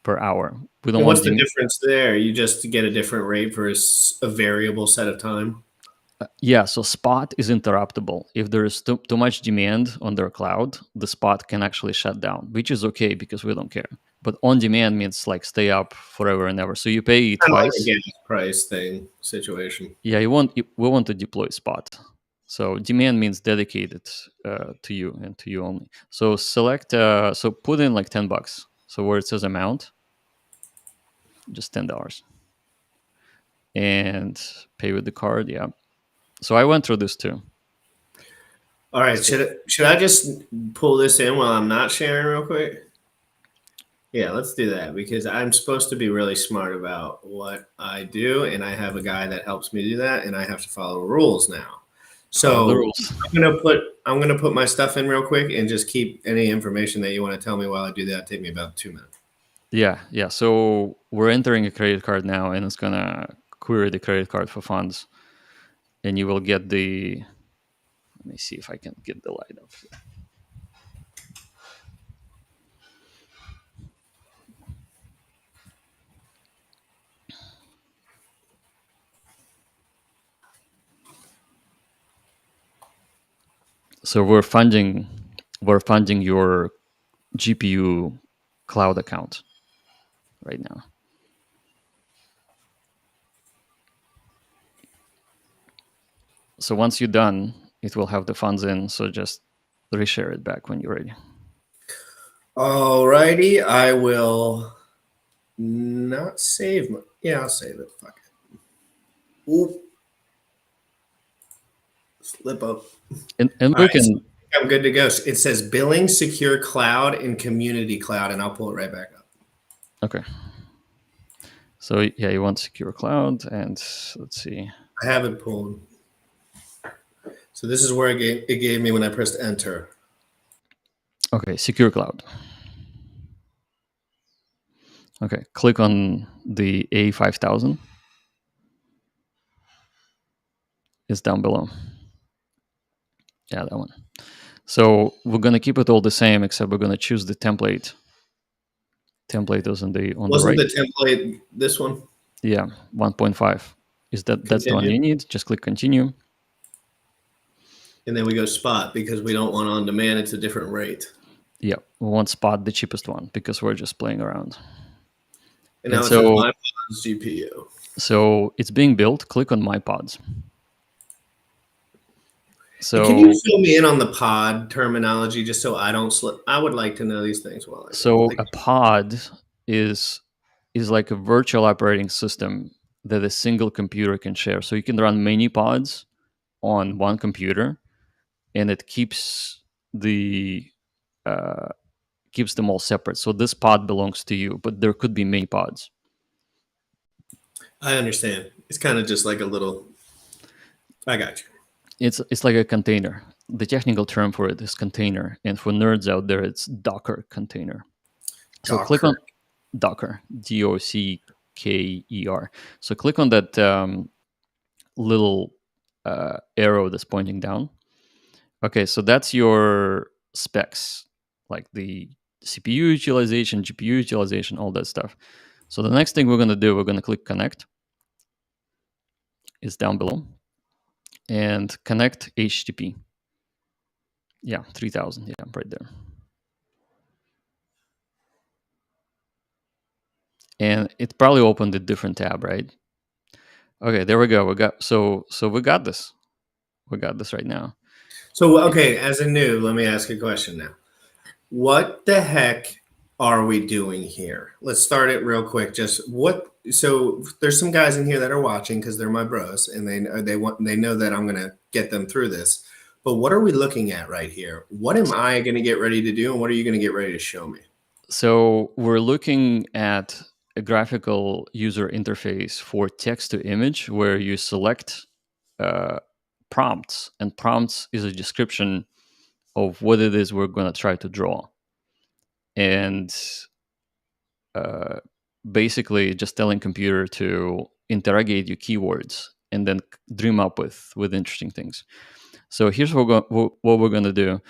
hour. We don't And want what's the difference there? You just get a different rate for a variable set of time? Yeah, so spot is interruptible. If there is too much demand on their cloud, the spot can actually shut down, which is okay because we don't care. But on demand means like stay up forever and ever. So you pay Kind of like twice. a gas price thing situation. Yeah, we want to deploy spot. So demand means dedicated to you and to you only. So select, so put in like $10. So where it says amount, just $10, and pay with the card. Yeah. So I went through this too. All right. So, Should I just pull this in while I'm not sharing real quick? Yeah, let's do that because I'm supposed to be really smart about what I do, and I have a guy that helps me do that, and I have to follow rules now. follow the So rules. I'm gonna put my stuff in real quick and just keep any information that you want to tell me while I do that. Take me about 2 minutes. Yeah. So we're entering a credit card now, and it's gonna query the credit card for funds, and you will get the. Let me see if I can get the light up. So we're funding your GPU cloud account right now. So once you're done, it will have the funds in. So just reshare it back when you're ready. All righty, I will not save my. Yeah, I'll save it. Fuck it. Oop. Slip up. And All we right, can. so I'm good to go. It says billing, secure cloud, and community cloud, and I'll pull it right back up. Okay. So yeah, you want secure cloud, and let's see. I have it pulled. So this is where it gave me when I pressed enter. Okay, secure cloud. Okay, click on the A5000. It's down below. Yeah, that one. So we're gonna keep it all the same, except we're gonna choose the template. Template is on the Wasn't right. the template this one? Yeah, 1.5. That's the one you need. Just click continue. And then we go spot because we don't want on demand. It's a different rate. Yeah, we want spot the cheapest one because we're just playing around. And now it says my pod's GPU. So it's being built. Click on my pods. So can you fill me in on the pod terminology just so I don't slip? I would like to know these things while I so a pod is like a virtual operating system that a single computer can share. So you can run many pods on one computer, and it keeps them all separate. So this pod belongs to you, but there could be many pods. I understand. It's kind of just like a little. I got you. It's like a container. The technical term for it is container, and for nerds out there, it's Docker container. So click on Docker, Docker. So click on that little arrow that's pointing down. Okay, so that's your specs, like the CPU utilization, GPU utilization, all that stuff. So the next thing we're going to do, we're going to click connect. It's down below. And connect HTTP. Yeah, 3000. Yeah, right there. And it probably opened a different tab, right? Okay, there we go. We got we got this. We got this right now. So okay, as a noob, let me ask a question now. What the heck are we doing here? Let's start it real quick. Just what? So there's some guys in here that are watching because they're my bros, and they know that I'm gonna get them through this. But what are we looking at right here? What am I gonna get ready to do, and what are you gonna get ready to show me? So we're looking at a graphical user interface for text to image where you select prompts, and prompts is a description of what it is we're going to try to draw. And basically just telling computer to interrogate your keywords and then dream up with interesting things. So here's what we're going to do.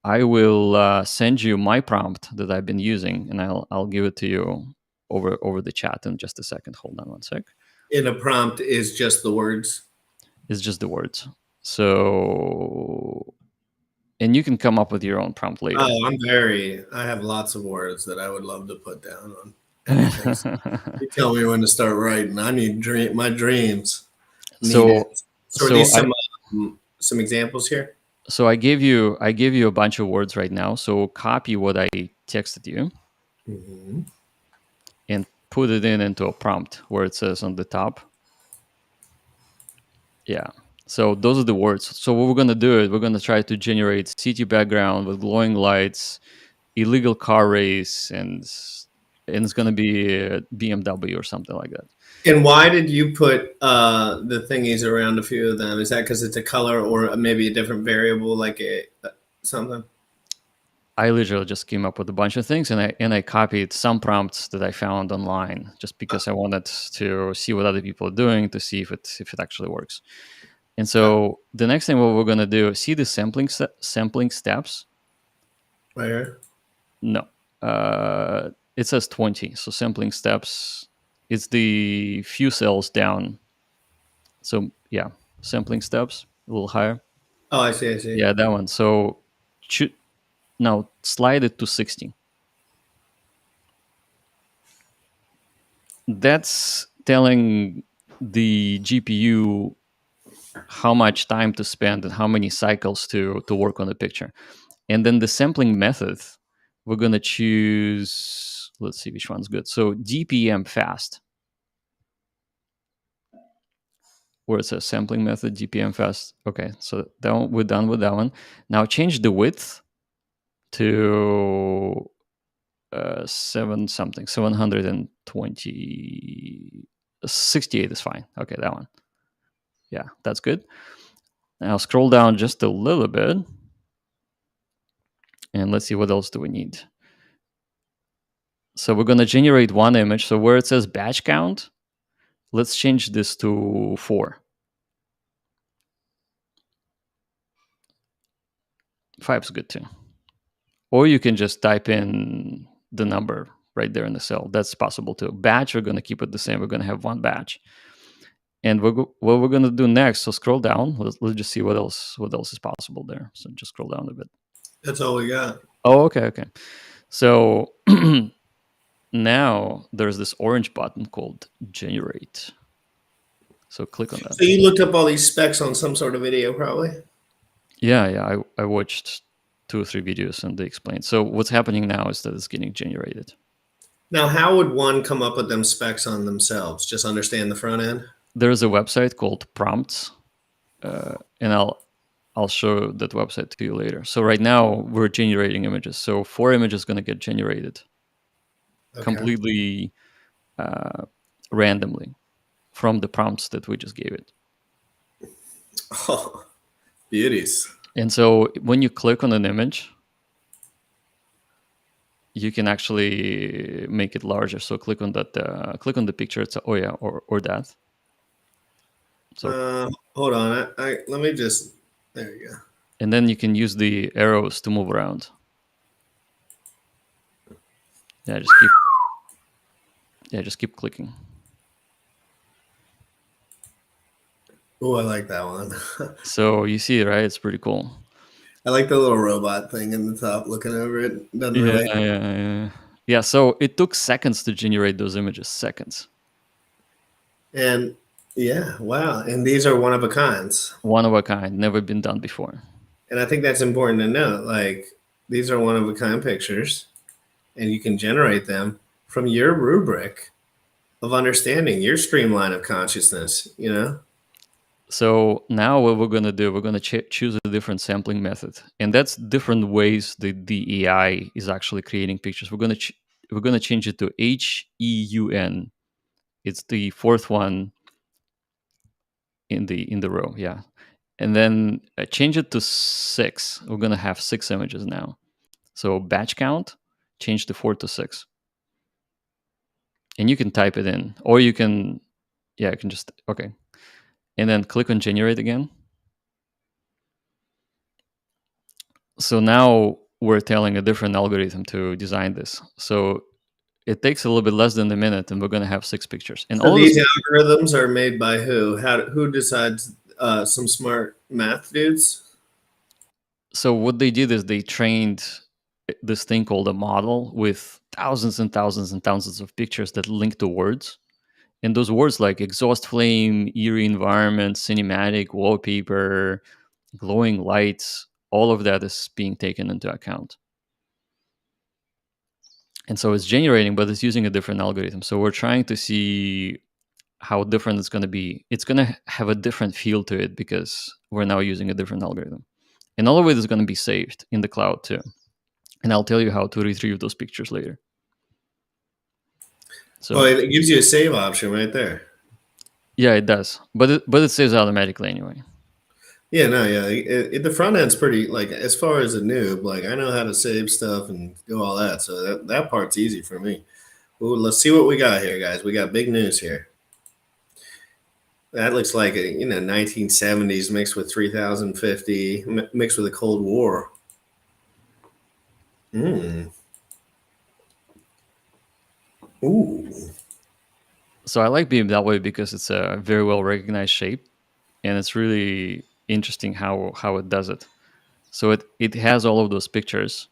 I will send you my prompt that I've been using, and I'll give it to you over the chat in just a second. Hold on one sec. And a prompt is just the words. It's just the words. So, and you can come up with your own prompt later. Oh, I have lots of words that I would love to put down on anything. You tell me when to start writing. I need my dreams. So are these some examples here? So I gave you a bunch of words right now. So copy what I texted you and put it into a prompt where it says on the top. Yeah. So those are the words. So what we're going to do is we're going to try to generate city background with glowing lights, illegal car race, and it's going to be a BMW or something like that. And why did you put the thingies around a few of them? Is that because it's a color or maybe a different variable, like something? I literally just came up with a bunch of things, and I copied some prompts that I found online just because I wanted to see what other people are doing to see if it actually works. And so the next thing what we're going to do, see the sampling steps? Right here? No. It says 20. So sampling steps, it's the few cells down. So yeah, sampling steps, a little higher. Oh, I see. Yeah, that one. So now slide it to 60. That's telling the GPU how much time to spend and how many cycles to work on the picture. And then the sampling method, we're going to choose, let's see which one's good. So DPM fast, where it says sampling method, DPM fast. Okay, so that one, we're done with that one. Now change the width to 720, 68 is fine. Okay, that one. Yeah, that's good. Now scroll down just a little bit. And let's see what else do we need. So we're going to generate one image. So where it says batch count, let's change this to 4. 5 is good too. Or you can just type in the number right there in the cell. That's possible too. Batch, we're going to keep it the same. We're going to have one batch. And what we're going to do next, so scroll down. Let's just see what else is possible there. So just scroll down a bit. That's all we got. Oh, okay. So now there's this orange button called generate. So click on that. So you looked up all these specs on some sort of video, probably? Yeah. I watched 2 or 3 videos and they explained. So what's happening now is that it's getting generated. Now, how would one come up with them specs on themselves? Just understand the front end? There's a website called Prompts, and I'll show that website to you later. So right now we're generating images. So 4 images going to get generated completely randomly from the prompts that we just gave it. Oh, beauties. And so when you click on an image, you can actually make it larger. So click on that. Click on the picture. It's or that. So hold on. Let me just. There you go. And then you can use the arrows to move around. Yeah, just keep clicking. Oh, I like that one. So you see, right? It's pretty cool. I like the little robot thing in the top looking over it. Yeah. So it took seconds to generate those images. Seconds. And yeah, wow. And these are one of a kinds. One of a kind, never been done before. And I think that's important to note. Like, these are one of a kind pictures, and you can generate them from your rubric of understanding, your streamline of consciousness, So now what we're going to do, we're going to choose a different sampling method. And that's different ways the AI is actually creating pictures. We're going we're going to change it to HEUN. It's the fourth one in the row, yeah. And then change it to 6. We're going to have 6 images now. So batch count, change the 4 to 6. And you can type it in, or you can, yeah, you can just, okay. And then click on generate again. So now we're telling a different algorithm to design this. So it takes a little bit less than a minute, and we're going to have 6 pictures. And so all these algorithms are made by who? Who decides? Some smart math dudes. So what they did is they trained this thing called a model with thousands and thousands and thousands of pictures that link to words. And those words like exhaust flame, eerie environment, cinematic, wallpaper, glowing lights, all of that is being taken into account. And so it's generating, but it's using a different algorithm. So we're trying to see how different it's going to be. It's going to have a different feel to it because we're now using a different algorithm. And all of it is going to be saved in the cloud too. And I'll tell you how to retrieve those pictures later. So well, it gives you a save option right there. Yeah, it does, but it saves automatically anyway. Yeah, no, yeah. The front end's pretty, like, as far as a noob, like, I know how to save stuff and do all that. So that part's easy for me. Ooh, let's see what we got here, guys. We got big news here. That looks like a 1970s mixed with 3050, mixed with a Cold War. Ooh. So I like BMW because it's a very well recognized shape, and it's really interesting how it does it. So it has all of those pictures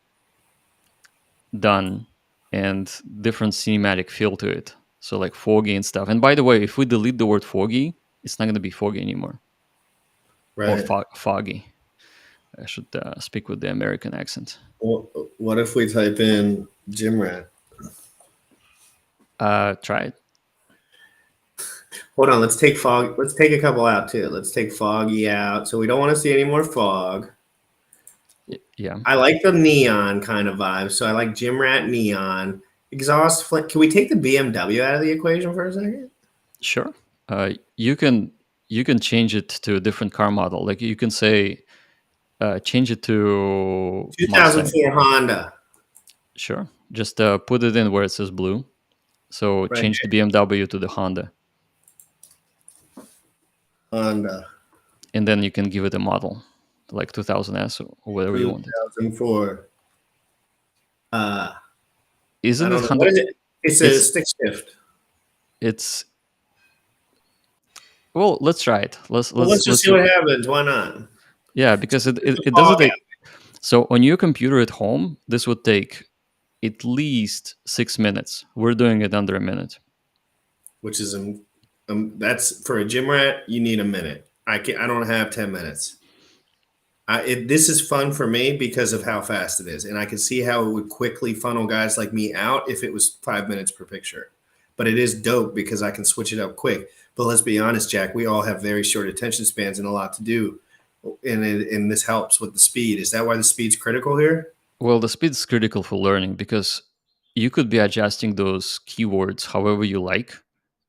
done and different cinematic feel to it. So like foggy and stuff. And by the way, if we delete the word foggy, it's not going to be foggy anymore. Right. Or foggy. I should speak with the American accent. Well, what if we type in gym rat? Try it. Hold on, let's take fog. Let's take a couple out too. Let's take foggy out. So we don't want to see any more fog. Yeah. I like the neon kind of vibe. So I like gym rat neon. Exhaust flame. Can we take the BMW out of the equation for a second? Sure. You can change it to a different car model. Like you can say, change it to 2004 Mustang. Honda. Sure. Just put it in where it says blue. So Right change the BMW to the Honda. Honda. And then you can give it a model, like 2000S or whatever you want. 2004. Isn't I it don't know. Honda? What is it? It's a stick shift. It's well. Let's try it. Let's just see what happens. Why not? Yeah, because it doesn't take. So on your computer at home, this would take at least 6 minutes. We're doing it under a minute. Which is that's for a gym rat. You need a minute. I don't have 10 minutes. This is fun for me because of how fast it is, and I can see how it would quickly funnel guys like me out if it was 5 minutes per picture. But it is dope because I can switch it up quick. But let's be honest, Jack, we all have very short attention spans and a lot to do, and this helps with the speed. Is that why the speed's critical here? Well, the speed is critical for learning because you could be adjusting those keywords however you like,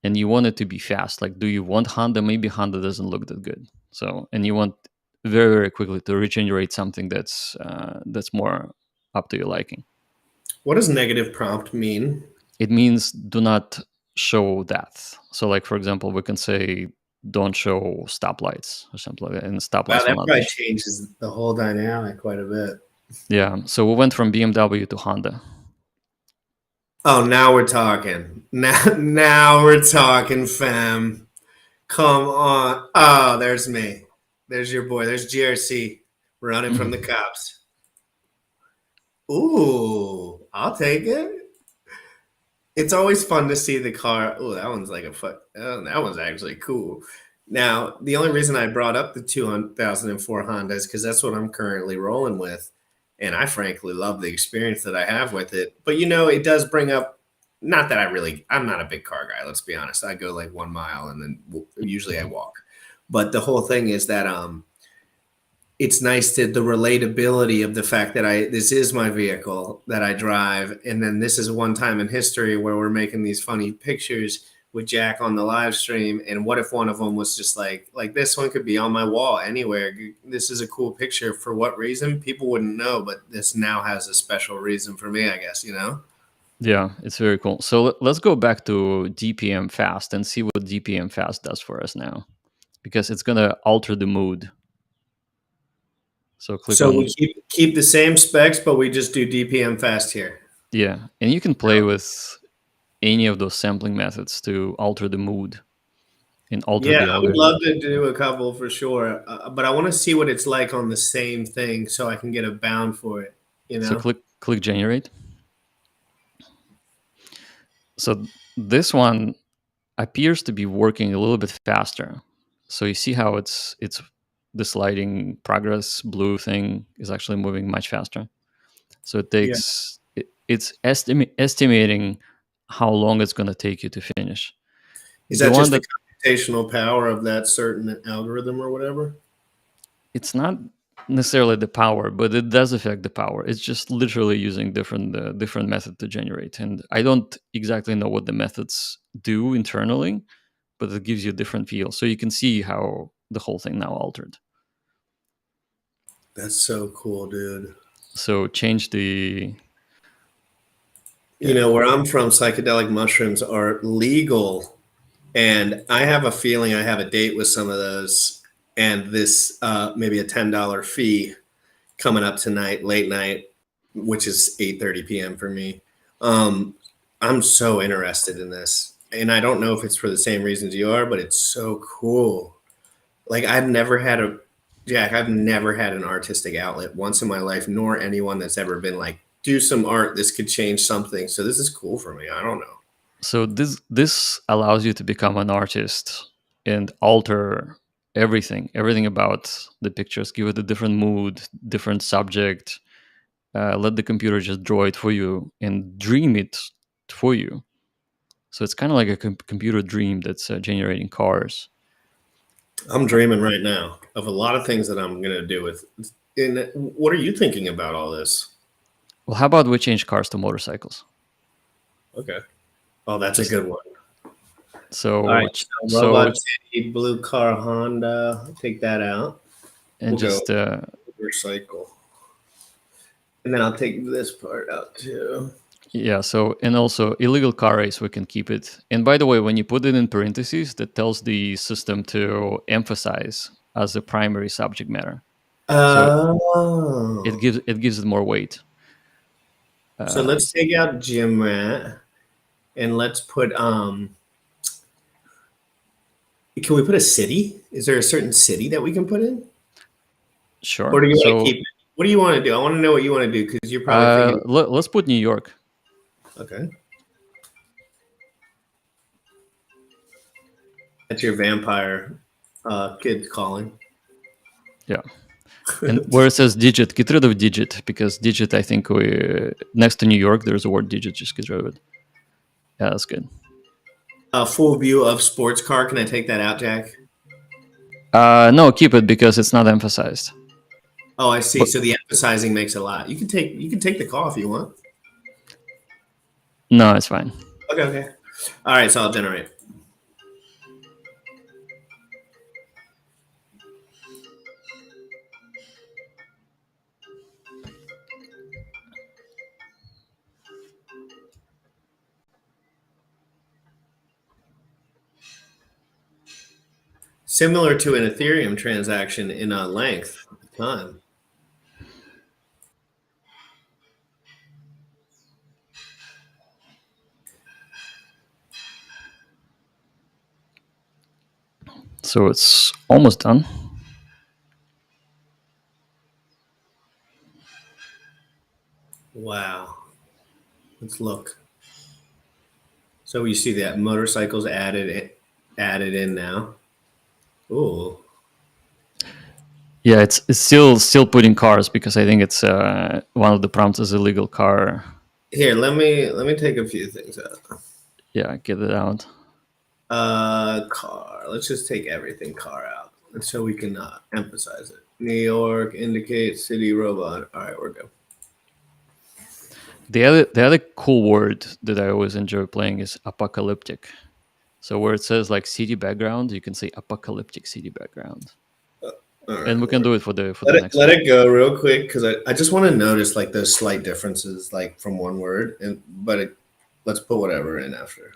and you want it to be fast. Like, do you want Honda? Maybe Honda doesn't look that good. So, and you want very, very quickly to regenerate something that's more up to your liking. What does negative prompt mean? It means do not show that. So, like for example, we can say don't show stoplights or something like that, and stoplights. Wow, that probably changes the whole dynamic quite a bit. Yeah. So we went from BMW to Honda. Oh, now we're talking. Now we're talking, fam. Come on. Oh, there's me. There's your boy. There's GRC running from the cops. Ooh, I'll take it. It's always fun to see the car. Oh, that one's like that one's actually cool. Now, the only reason I brought up the 2004 Honda is because that's what I'm currently rolling with. And I frankly love the experience that I have with it. But, it does bring up, not that I'm not a big car guy. Let's be honest. I go like 1 mile and then usually I walk. But the whole thing is that it's nice to the relatability of the fact that this is my vehicle that I drive, and then this is one time in history where we're making these funny pictures with Jack on the live stream. And what if one of them was just like this one could be on my wall anywhere? This is a cool picture. For what reason? People wouldn't know, but this now has a special reason for me, I guess, you know? Yeah, it's very cool. So let's go back to DPM fast and see what DPM fast does for us now, because it's going to alter the mood. So click So on, we keep the same specs, but we just do DPM fast here. yeah, and you can play with any of those sampling methods to alter the mood and alter Yeah, the I would algorithm. love to do a couple for sure, but I want to see what it's like on the same thing so I can get a bound for it, you So know? click generate. So this one appears to be working a little bit faster. So you see how it's the sliding progress blue thing is actually moving much faster. So it Yeah. takes it's estimating how long it's going to take you to finish. Is The that one just the that computational power of that certain algorithm or whatever? it's not necessarily the power, but it does affect the power. It's just literally using different method to generate, and I don't exactly know what the methods do internally, but it gives you a different feel. So you can see how the whole thing now altered. That's so cool, dude. So change the You know, where I'm from, psychedelic mushrooms are legal. And I have a feeling I have a date with some of those. And this maybe a $10 fee coming up tonight, late night, which is 8:30 p.m. for me. Um, I'm so interested in this. And I don't know if it's for the same reasons you are, but it's so cool. Like I've never had an artistic outlet once in my life, nor anyone that's ever been like, do some art. This could change something. So this is cool for me. I don't know. So this allows you to become an artist and alter everything about the pictures, give it a different mood, different subject. Let the computer just draw it for you and dream it for you. So it's kind of like a computer dream that's generating cars. I'm dreaming right now of a lot of things that I'm going to do with. And what are you thinking about all this? Well, how about we change cars to motorcycles? Okay. Oh, that's a Just good one. All so right. So so Robot City, blue car, Honda. Take that out. and We'll go just motorcycle. And then I'll take this part out too. yeah. So and also illegal car race, we can keep it. And by the way, when you put it in parentheses, that tells the system to emphasize as the primary subject matter. So Oh. it gives it more weight. So let's take out gym rat and let's put can we put a city? Is there a certain city that we can put in? Or Sure. do you want to So keep it? What do you want to do? I want to know what you want to do because you're probably thinking, let's put New York. okay, that's your vampire kid calling. Yeah. And where it says digit, get rid of digit, because digit, I think we next to New York, there's a word digit, just get rid of it. Yeah, that's good. A full view of sports car. Can I take that out, Jack? No, keep it because it's not emphasized. Oh, I see. But So the emphasizing makes a lot. You can take the call if you want. no, it's fine. Okay, okay. All right, so I'll generate. Similar to an Ethereum transaction in a length of time. So it's almost done. Wow. Let's look. So you see that motorcycles added in now. Ooh. Yeah, it's still putting cars because I think it's one of the prompts is illegal car. Here, let me take a few things out. Yeah, get it out. Car. Let's just take everything car out, and so we can emphasize it. New York indicates city robot. All right, we're good. The other cool word that I always enjoy playing is apocalyptic. So where it says like city background, you can say apocalyptic city background, All and we can right, do it for the let it next let one. it go real quick because I just want to notice like those slight differences like from one word let's put whatever in after.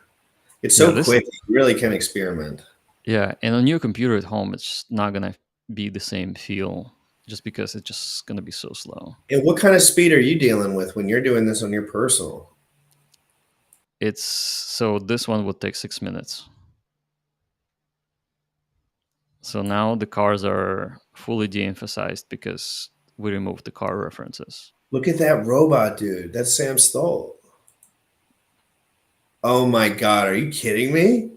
It's Yeah, so this quick, you really can experiment. yeah, and on your computer at home, it's not gonna be the same feel just because it's just gonna be so slow. And what kind of speed are you dealing with when you're doing this on your personal? It's so this one would take 6 minutes. So now the cars are fully de-emphasized because we removed the car references. Look at that robot, dude. That's Sam Stoll. Oh my God, are you kidding me?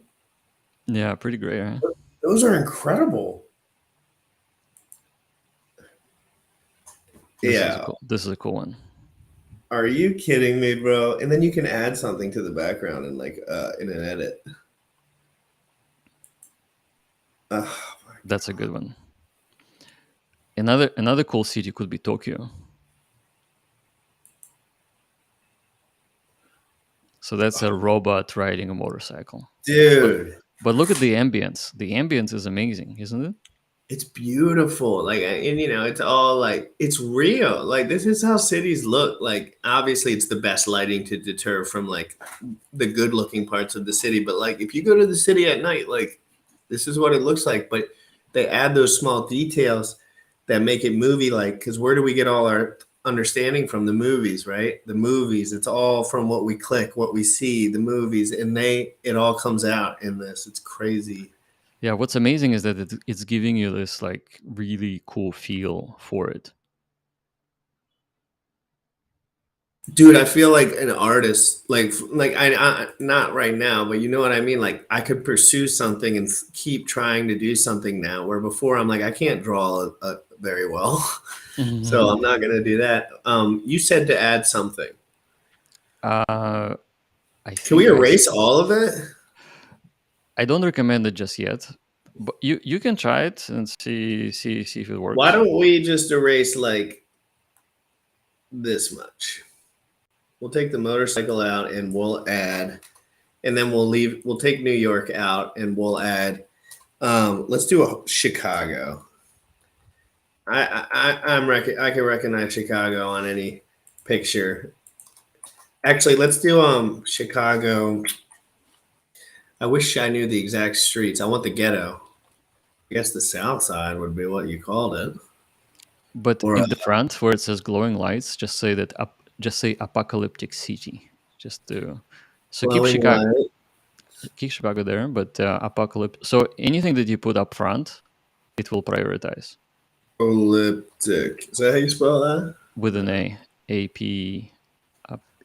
Yeah, pretty great, right? Those are incredible. Yeah. This is a cool one. Are you kidding me, bro? And then you can add something to the background and like in an edit. Oh my That's a God. good one. Another cool city could be Tokyo. So that's a robot riding a motorcycle. But Dude, but look at the ambience. The ambience is amazing, isn't it? it's beautiful. Like, and you know, it's all like it's real. Like, this is how cities look. Like, obviously, it's the best lighting to deter from like the good looking parts of the city. But like, if you go to the city at night, like, this is what it looks like. But they add those small details that make it movie like. Because where do we get all our understanding from? The movies, right? The movies. It's all from what we click, what we see, the movies, and it all comes out in this. It's crazy. Yeah, what's amazing is that it's giving you this like really cool feel for it. Dude, I feel like an artist, like I not right now, but you know what I mean. Like I could pursue something and keep trying to do something now, where before I'm like I can't draw very well, so I'm not gonna do that. You said to add something. I Can we think erase all of it? I don't recommend it just yet, but you can try it and see if it Why works. don't we just erase like this much? We'll take the motorcycle out and we'll add, and then we'll take New York out and we'll add. Let's do a Chicago. I can recognize Chicago on any picture. Actually, let's do Chicago. I wish I knew the exact streets. I want the ghetto. I guess the South Side would be what you called it, But or in the front where it says glowing lights, just say that just say apocalyptic city. Just to so glowing light. keep Chicago there, but apocalypse. So anything that you put up front, it will prioritize Apocalyptic. Is that how you spell that? with an A P.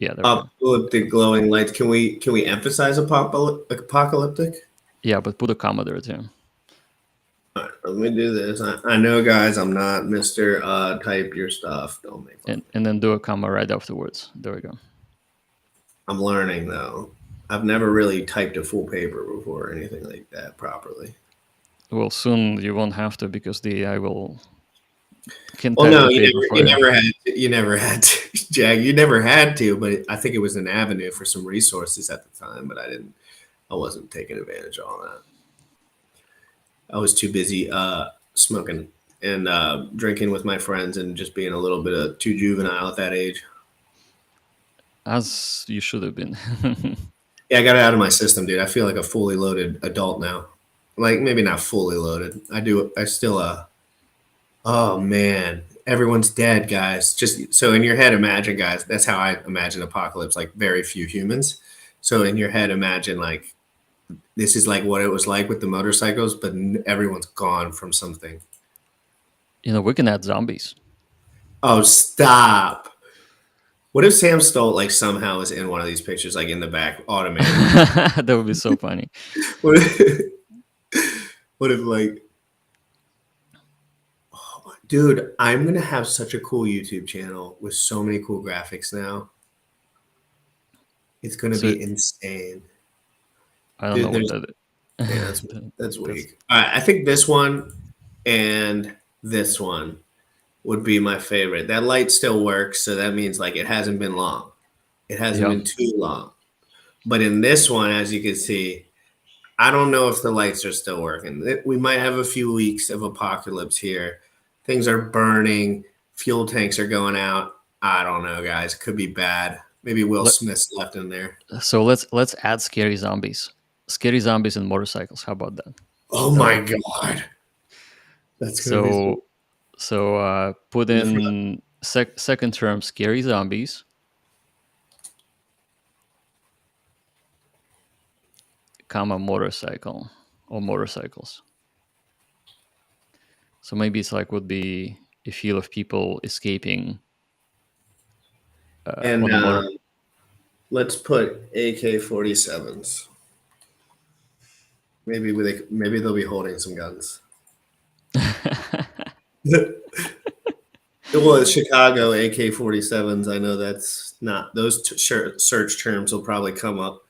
Yeah, there we go. Apocalyptic glowing lights. Can we emphasize apocalyptic? Yeah, but put a comma there too. All right, let me do this. I know, guys, I'm not Mister Type your stuff. Don't make fun. And then do a comma right afterwards. There we go. I'm learning though. I've never really typed a full paper before or anything like that properly. Well, soon you won't have to because the AI can Well, type no, the paper for you you. never had, you never had to, Jag. You never had to, but I think it was an avenue for some resources at the time. But I wasn't taking advantage of all that. I was too busy smoking and drinking with my friends and just being a little bit too juvenile at that age. As you should have been. Yeah, I got it out of my system, dude. I feel like a fully loaded adult now. Like maybe not fully loaded. I still oh man, everyone's dead, guys. Just so in your head, imagine, guys. That's how I imagine apocalypse. Like very few humans. So in your head, imagine like this is like what it was like with the motorcycles, but everyone's gone from something. We can add zombies. Oh, stop! What if Sam Stolt like somehow is in one of these pictures, like in the back, automated? That would be so funny. what, if, what if like dude, I'm gonna have such a cool YouTube channel with so many cool graphics now. It's gonna So be insane. I don't Dude, know what that is. yeah, that's weak. All right, I think this one and this one would be my favorite. That light still works, so that means like it hasn't been long. It hasn't Yeah. been too long. But in this one, as you can see, I don't know if the lights are still working. We might have a few weeks of apocalypse here. Things are burning, fuel tanks are going out. I don't know, guys. It could be bad. Maybe Will Let, Smith's left in there. so let's add scary zombies. Scary zombies and motorcycles. How about that? Oh my god. That's gonna be so So put in the front. in second term scary zombies, comma motorcycle or motorcycles. So maybe it's like would be a feel of people escaping And on a motor. let's put AK-47s. Maybe they'll be holding some guns. Well, it's Chicago AK-47s. I know that's not those search terms will probably come up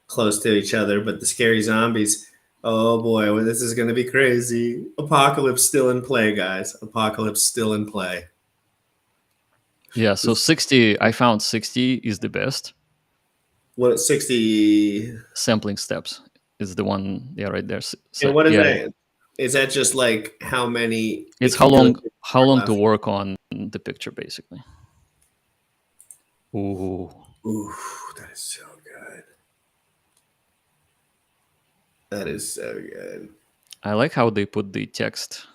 close to each other, but the scary zombies. Oh boy, well, this is going to be crazy. Apocalypse still in play, guys. Apocalypse still in play. Yeah, so 60, I found 60 is the best. What 60 sampling steps is the one, yeah, right there. and what is Yeah, that? Is that just like how many it's if you go how long to left? work on the picture, basically. Ooh, Ooh, that is so good. That is so good. I like how they put the text.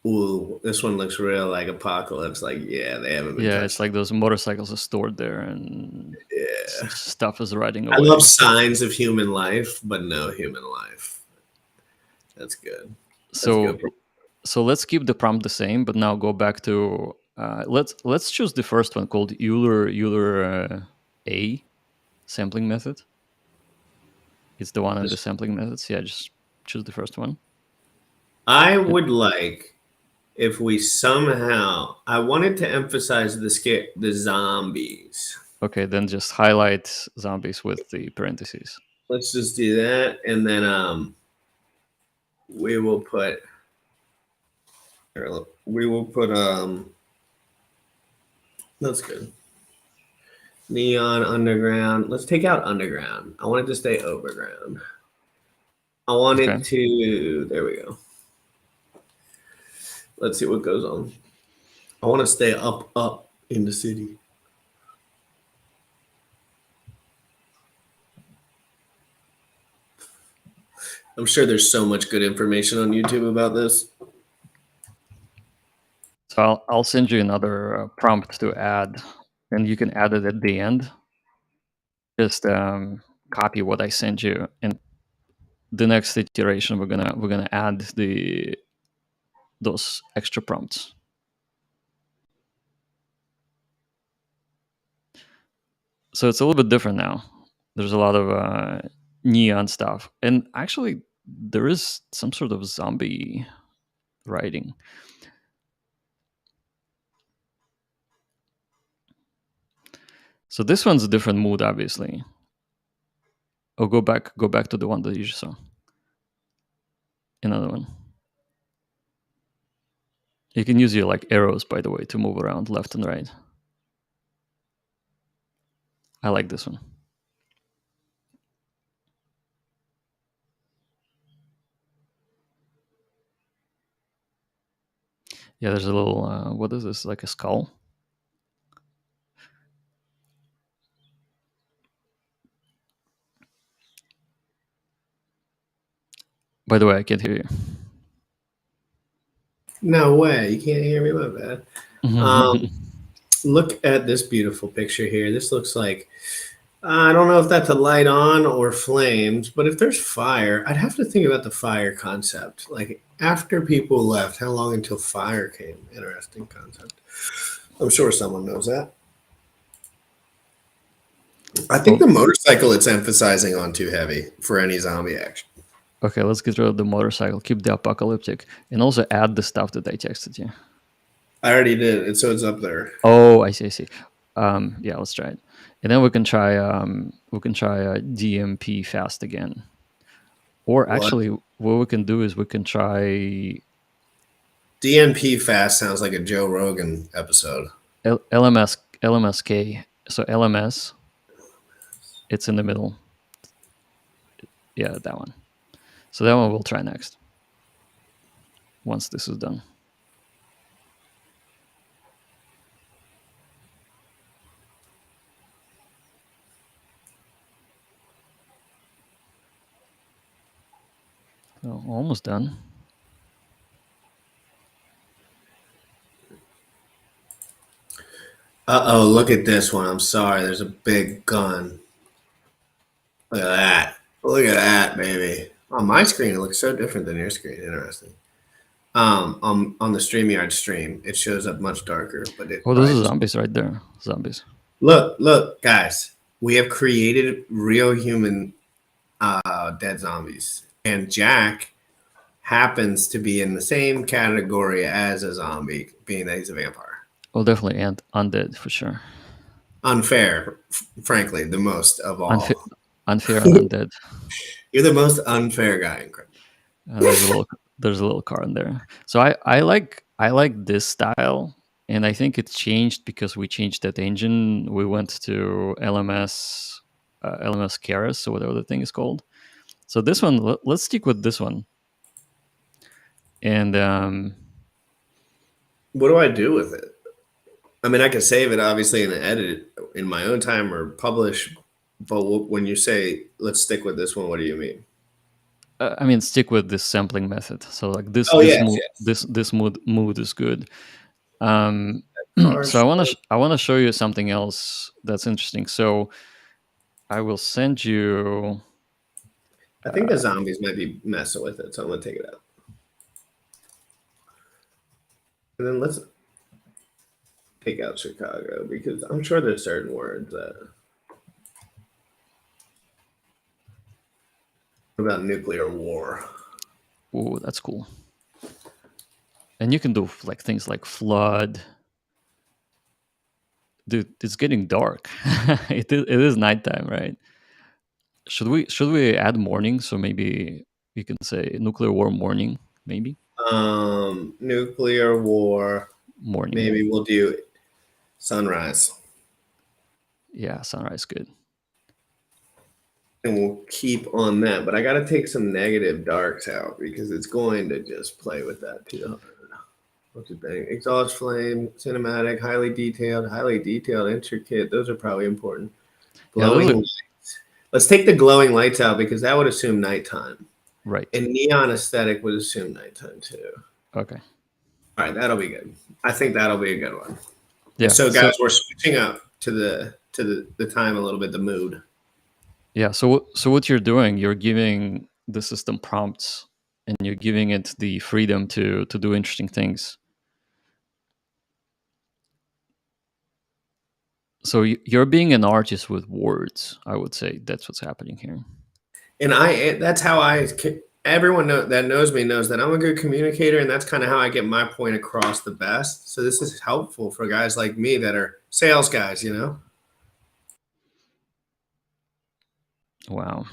Ooh, this one looks real like apocalypse. Like, yeah, they haven't been Yeah, it's touched. like those motorcycles are stored there and Yeah. stuff is riding I love away. signs of human life, but no human life. That's good. That's So good. so let's keep the prompt the same, but now go back to let's choose the first one called Euler A sampling method. It's the one in the sampling methods. Yeah, just choose the first one. I would like if we somehow I wanted to emphasize the zombies. Okay, then just highlight zombies with the parentheses. Let's just do that, and then we will put that's good. Neon underground. Let's take out underground. I want it to stay overground. I want Okay. it to. There we go. Let's see what goes on. I want to stay up in the city. I'm sure there's so much good information on YouTube about this. So I'll send you another prompt to add, and you can add it at the end. Just copy what I sent you, and the next iteration we're gonna add those extra prompts. So it's a little bit different now. There's a lot of neon stuff, and actually there is some sort of zombie writing. So this one's a different mood, obviously. Oh, go back to the one that you just saw. Another one. You can use your like arrows, by the way, to move around left and right. I like this one. Yeah, there's a little, what is this, like a skull? By the way, I can't hear you. No way. You can't hear me. My bad. Look at this beautiful picture here. This looks like, I don't know if that's a light on or flames, but if there's fire, I'd have to think about the fire concept. Like after people left, how long until fire came? Interesting concept. I'm sure someone knows that. I think the motorcycle it's emphasizing on too heavy for any zombie action. Okay, let's get rid of the motorcycle, keep the apocalyptic, and also add the stuff that I texted you. I already did, and so it's up there. Oh, I see. Yeah, let's try it, and then we can try DMP fast again. Or What? actually, what we can do is we can try DNP fast sounds like a Joe Rogan episode. LMSK. So LMS, it's in the middle. Yeah, that one. So that one we'll try next once this is done. So almost done. Uh-oh, look at this one. I'm sorry. There's a big gun. Look at that. Look at that, baby. On my screen, it looks so different than your screen. Interesting. On the StreamYard stream, it shows up much darker, but it Oh, those probably are just zombies right there. Zombies. look, guys. We have created real human dead zombies, and Jack happens to be in the same category as a zombie, being that he's a vampire. Well, definitely and undead for sure. Unfair, frankly, the most of Unfair, all. unfair and undead. You're the most unfair guy in crypto. There's a little car in there. So I like this style, and I think it's changed because we changed that engine. We went to LMS Keras, so whatever the thing is called. So this one, let's stick with this one. And What do I do with it? I mean, I can save it obviously and edit it in my own time or publish. But when you say let's stick with this one, what do you mean? I mean, stick with this sampling method. So like this Oh this yes, mood yes. this mood is good. Um, so Cars. I want to show you something else that's interesting. So I will send you. I think the zombies might be messing with it, so I'm gonna take it out. And then let's take out Chicago because I'm sure there's certain words that. What about nuclear war? Oh, that's cool. And you can do like things like flood. Dude, it's getting dark. It is nighttime, right? Should we add morning? So maybe you can say nuclear war morning, maybe Nuclear war. morning. Maybe we'll do sunrise. Yeah, sunrise good. And we'll keep on that. But I got to take some negative darks out because it's going to just play with that too. What's it bang? Exhaust flame, cinematic, highly detailed, intricate. Those are probably important. Yeah, Glowing those are lights. Let's take the glowing lights out because that would assume nighttime. right. And neon aesthetic would assume nighttime too. Okay. All right, that'll be good. I think that'll be a good one. Yeah. So guys, we're switching up to the time a little bit, the mood. Yeah. So what you're doing, you're giving the system prompts, and you're giving it the freedom to do interesting things. So you're being an artist with words. I would say that's what's happening here. And that's how everyone that knows me knows that I'm a good communicator, and that's kind of how I get my point across the best. So this is helpful for guys like me that are sales guys, you know. Wow.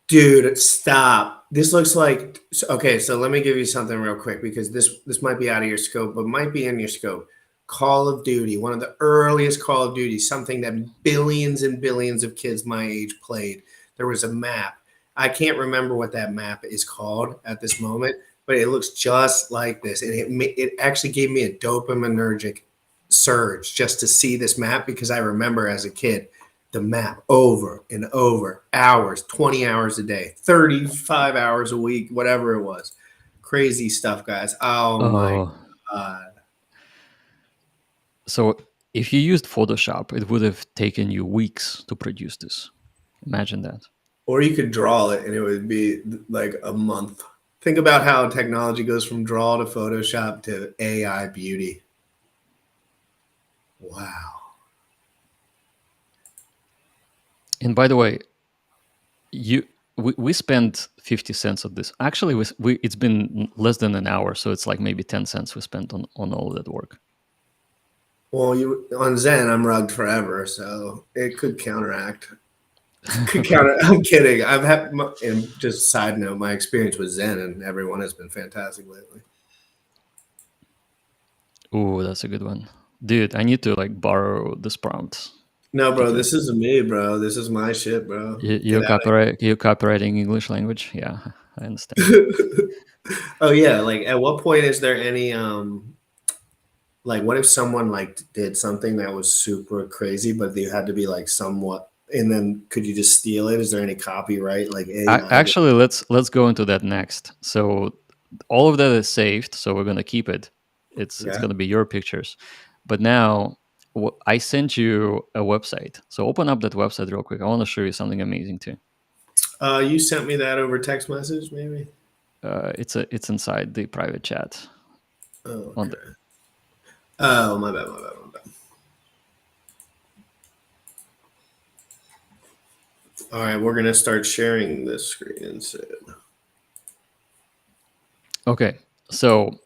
Dude, stop. This looks like okay, so let me give you something real quick because this might be out of your scope, but might be in your scope. Call of Duty, one of the earliest Call of Duty, something that billions and billions of kids my age played. There was a map. I can't remember what that map is called at this moment, but it looks just like this. And it actually gave me a dopaminergic surge just to see this map because I remember as a kid the map over and over, hours, 20 hours a day, 35 hours a week, whatever it was. Crazy stuff, guys. Oh my God. So if you used Photoshop, it would have taken you weeks to produce this. Imagine that. Or you could draw it and it would be like a month. Think about how technology goes from draw to Photoshop to AI beauty. Wow. And by the way, we spent 50 cents on this. Actually, it's been less than an hour, so it's like maybe 10 cents we spent on all of that work. Well, on Zen, I'm rugged forever, so it could counteract. I'm kidding. I've had, and just side note, my experience with Zen and everyone has been fantastic lately. Ooh, that's a good one. Dude, I need to like borrow this prompt. No, bro, Because this is me, bro. This is my shit, bro. you're Get out you're copywriting English language. Yeah, I understand. of Oh yeah, like at what point is there any like what if someone like did something that was super crazy, but they had to be like somewhat, and then could you just steal it? Is there any copyright like AI? Actually, let's go into that next. So all of that is saved, so we're gonna keep it. It's Yeah. gonna be your pictures. But now I sent you a website. So open up that website real quick. I want to show you something amazing too. You sent me that over text message, maybe. It's inside the private chat. Oh, On okay. Oh, my bad, my bad, my bad. All right, we're gonna start sharing this screen instead. okay, so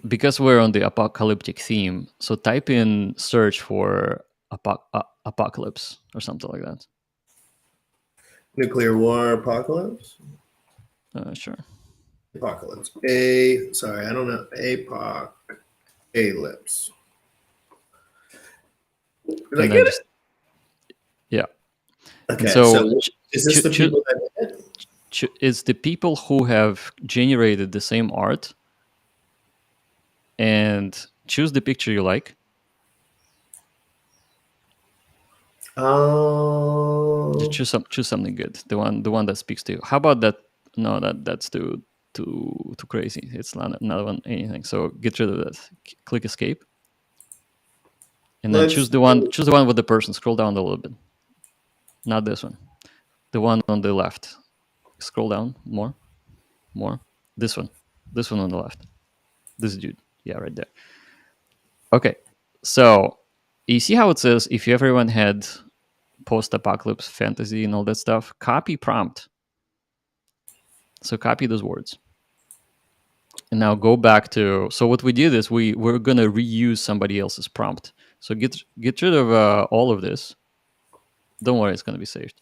because we're on the apocalyptic theme, so type in search for apocalypse or something like that. Nuclear war apocalypse. Sure. Apocalypse. Sorry, I don't know. Apocalypse. Did I And then get it? just yeah. And Okay, so so is this the people that did it? it's the people who have generated the same art, and choose the picture you like. Just Oh, choose something good. The one that speaks to you. How about that? No, that's too crazy. It's not one anything. So get rid of that. Click escape, and then let's. choose the one with the person. Scroll down a little bit. Not this one. The one on the left. Scroll down more. This one. This one on the left. This dude. Yeah, right there. Okay. So you see how it says if everyone had post-apocalypse fantasy and all that stuff, copy prompt. So copy those words. And now go back to, so what we did is we're going to reuse somebody else's prompt. So get rid of all of this. Don't worry, it's going to be saved.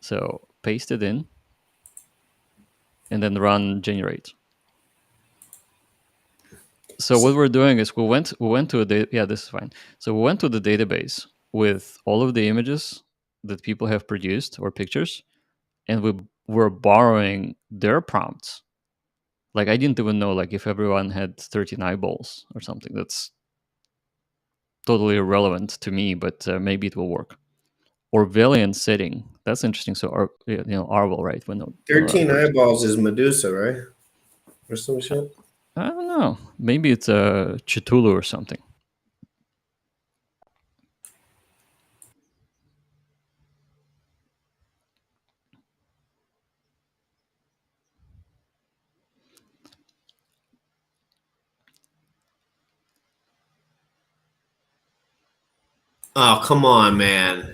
So paste it in and then run generate. So what we're doing is we went to this is fine. So we went to the database with all of the images that people have produced or pictures, and we were borrowing their prompts. Like I didn't even know like if everyone had 13 eyeballs or something. That's totally irrelevant to me, but maybe it will work. Orwellian setting. That's interesting. So Orwell, right? When no 13 person. eyeballs is Medusa, right? Or some shit. I don't know. Maybe it's a Cthulhu or something. Oh, come on, man.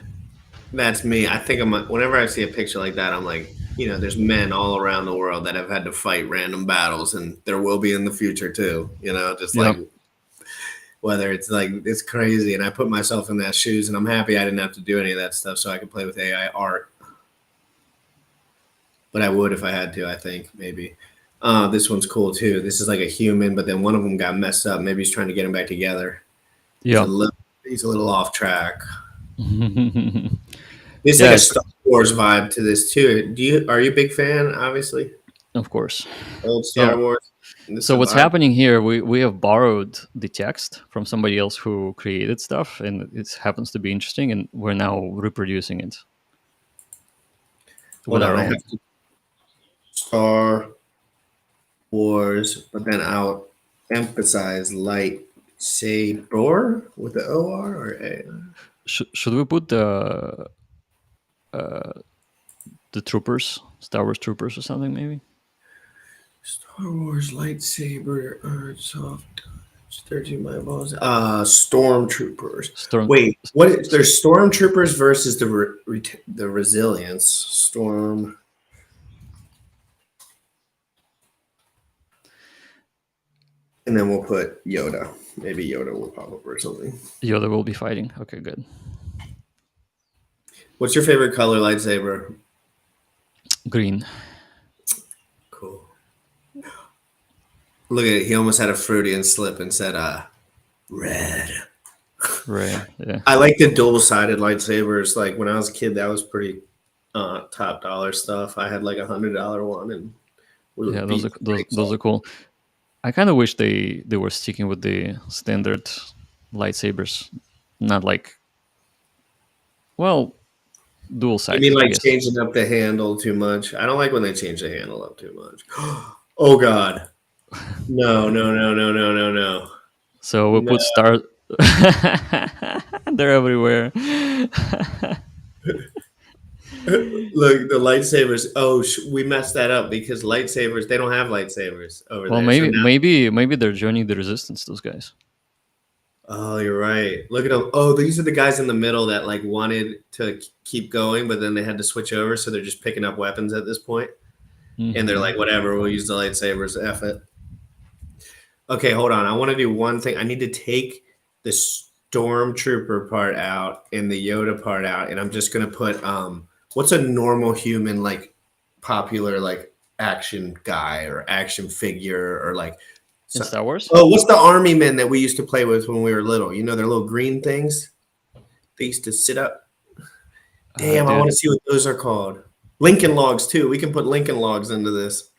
That's me. I think whenever I see a picture like that, I'm like, there's men all around the world that have had to fight random battles, and there will be in the future too. Just Yeah. like whether it's like it's crazy, and I put myself in that shoes, and I'm happy I didn't have to do any of that stuff, so I could play with AI art. But I would if I had to. I think maybe. This one's cool too. This is like a human, but then one of them got messed up. Maybe he's trying to get him back together. Yeah. He's a little off track. Yeah. There's like a Star Wars vibe to this too. Are you a big fan? Obviously, Of course. old Yeah. Star Wars. So what's happening here? We have borrowed the text from somebody else who created stuff, and it happens to be interesting, and we're now reproducing it with Hold our on, I own. have to Star Wars, but then I'll emphasize lightsaber with the OR or A. Should we put the troopers, Star Wars troopers, or something? Maybe. Star Wars lightsaber soft 13 my balls. Stormtroopers. Storm. Wait, there's stormtroopers versus the resilience. Storm. And then we'll put Yoda. Maybe Yoda will pop up or something. Yoda will be fighting. Okay, good. What's your favorite color lightsaber? Green. Cool. Look at it. He almost had a Freudian slip and said, red. Right. Yeah. I like the dual-sided lightsabers. Like when I was a kid, that was pretty top dollar stuff. I had like $100 one, and we Yeah, would those beat are the those brakes those off. are cool. I kind of wish they were sticking with the standard lightsabers, not like, well, dual You mean sided, I like guess. changing up the handle too much? I don't like when they change the handle up too much. Oh God. No, no, no, no, no, no, no. So we No. put star. They're everywhere. Look, the lightsabers. Oh, we messed that up because lightsabers, they don't have lightsabers over Well, there. So maybe now, maybe they're joining the resistance. Those guys. oh, you're right. Look at them. Oh, these are the guys in the middle that like wanted to keep going, but then they had to switch over. So they're just picking up weapons at this point. And they're like, whatever, we'll use the lightsabers. F it. Okay, hold on. I want to do one thing. I need to take the stormtrooper part out and the Yoda part out, and I'm just gonna put what's a normal human like popular like action guy or action figure or like In Star Wars. oh, what's the army men that we used to play with when we were little? You know, they're little green things. They used to sit up. Damn, I want Dude. to see what those are called. Lincoln logs too. We can put Lincoln logs into this.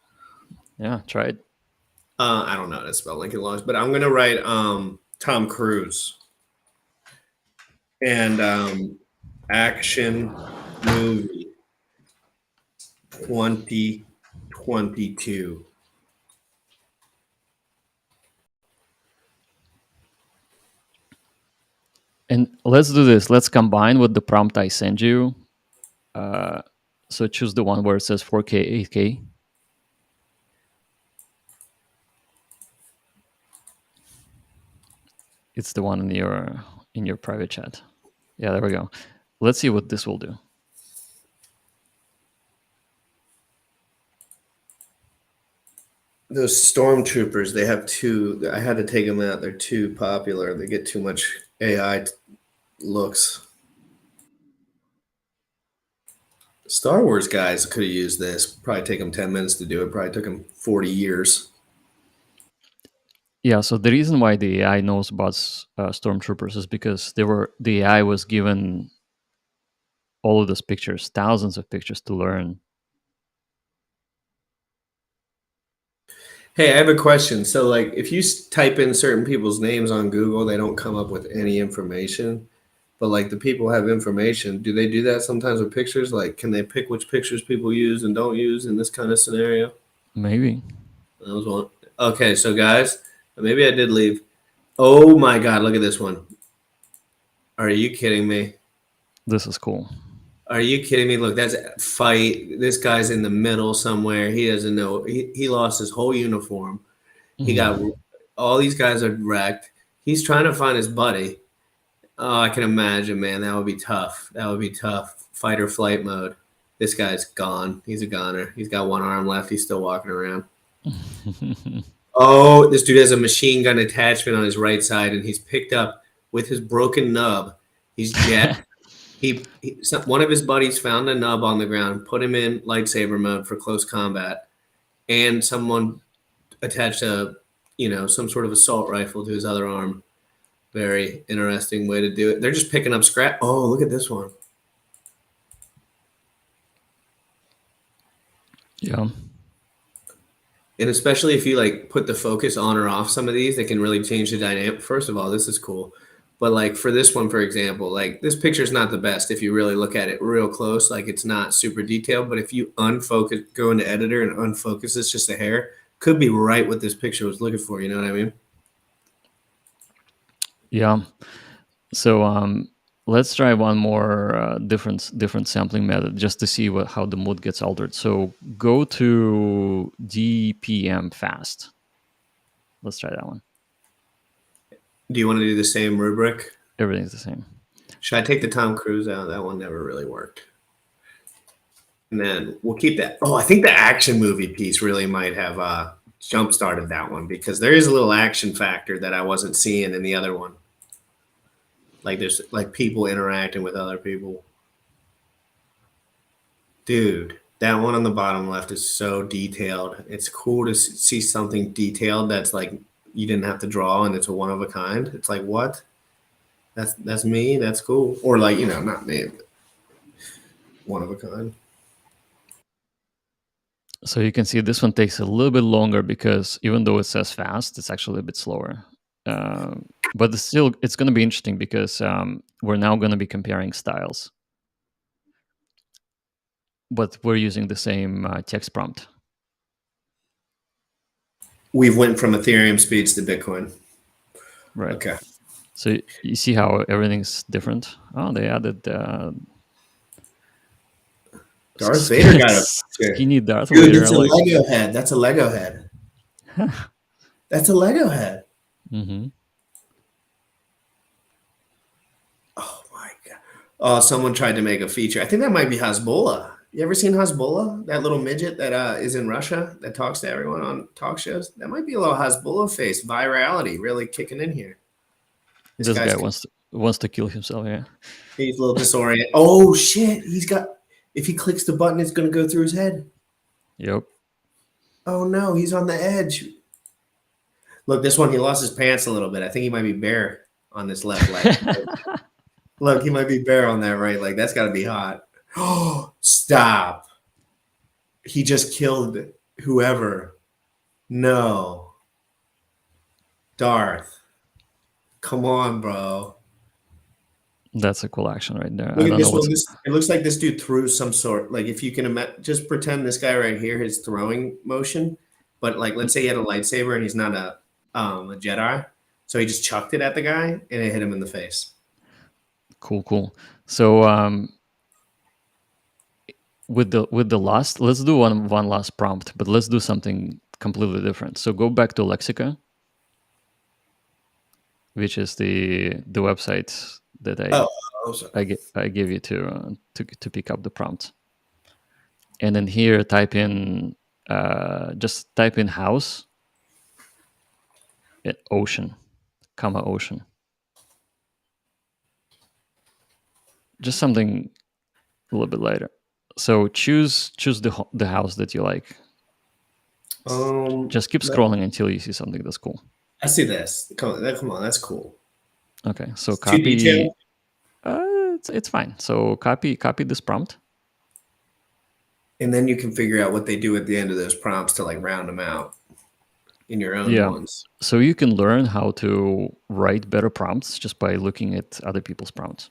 Yeah, try it. I don't know how to spell Lincoln Logs, but I'm gonna write Tom Cruise and action movie 2022. And let's do this. Let's combine with the prompt I send you. So choose the one where it says 4K, 8K. It's the one in your private chat. Yeah, there we go. Let's see what this will do. Those stormtroopers, they have two. I had to take them out. They're too popular. They get too much AI looks. Star Wars guys could have used this. Probably take them 10 minutes to do it. Probably took them 40 years. Yeah, so the reason why the AI knows about stormtroopers is because the AI was given all of those pictures, thousands of pictures to learn. Hey, I have a question. So, like, if you type in certain people's names on Google, they don't come up with any information. But like the people have information. Do they do that sometimes with pictures? Like, can they pick which pictures people use and don't use in this kind of scenario? Maybe. That was one. Okay, so guys, maybe I did leave. Oh my God, look at this one. Are you kidding me? This is cool. Are you kidding me? Look, that's a fight. This guy's in the middle somewhere. He doesn't know. He lost his whole uniform. He got all these guys are wrecked. He's trying to find his buddy. Oh, I can imagine, man. That would be tough. That would be tough. Fight or flight mode. This guy's gone. He's a goner. He's got one arm left. He's still walking around. Oh, this dude has a machine gun attachment on his right side, and he's picked up with his broken nub. He's jet. One of his buddies found a nub on the ground, put him in lightsaber mode for close combat, and someone attached some sort of assault rifle to his other arm. Very interesting way to do it. They're just picking up scrap. Oh, look at this one. Yeah. And especially if you like put the focus on or off some of these, they can really change the dynamic. First of all, this is cool. But like for this one, for example, like this picture is not the best if you really look at it real close. Like it's not super detailed, but if you unfocus, go into editor and unfocus, it's just a hair, could be right what this picture was looking for. You know what I mean? Yeah. So let's try one more different sampling method just to see how the mood gets altered. So go to DPM fast. Let's try that one. Do you want to do the same rubric? Everything's the same. Should I take the Tom Cruise out? That one never really worked. And then we'll keep that. Oh, I think the action movie piece really might have jump started that one because there is a little action factor that I wasn't seeing in the other one. Like there's like people interacting with other people. Dude, that one on the bottom left is so detailed. It's cool to see something detailed that's like you didn't have to draw and it's a one of a kind. It's like, what? That's me. That's cool. Or like, not me, but one of a kind. So you can see this one takes a little bit longer because even though it says fast, it's actually a bit slower. But it's going to be interesting because we're now going to be comparing styles. But we're using the same text prompt. We've went from Ethereum speeds to Bitcoin. Right. Okay. So you see how everything's different? Oh, they added Darth Vader got a skinny Darth Dude, Vader. it's a Lego head. That's a Lego head. That's a Lego head. Mm-hmm. Oh my god. Oh, someone tried to make a feature. I think that might be Hasbullah. You ever seen Hasbullah? That little midget that is in Russia that talks to everyone on talk shows? That might be a little Hasbullah face. Virality really kicking in here. This guy wants to kill himself, yeah. He's a little disoriented. Oh shit. If he clicks the button, it's gonna go through his head. Yep. Oh no, he's on the edge. Look, this one, he lost his pants a little bit. I think he might be bare on this left leg. Look, he might be bare on that right leg. That's got to be hot. Oh, stop. He just killed whoever. No. Darth. Come on, bro. That's a cool action right there. Look at this one. It looks like this dude threw some sort. Like if you can just pretend this guy right here, his throwing motion. But like, let's say he had a lightsaber and he's not a Jedi. So he just chucked it at the guy and it hit him in the face. Cool. So with the last, let's do one last prompt, but let's do something completely different. So go back to Lexica, which is the website that I gave you to pick up the prompt. And then here type in just type in house at ocean, ocean. Just something a little bit later. So choose the house that you like. Just keep scrolling until you see something that's cool. I see this. Come on, that's cool. Okay, so copy. It's fine. So copy this prompt, and then you can figure out what they do at the end of those prompts to like round them out in your own ones. So you can learn how to write better prompts just by looking at other people's prompts.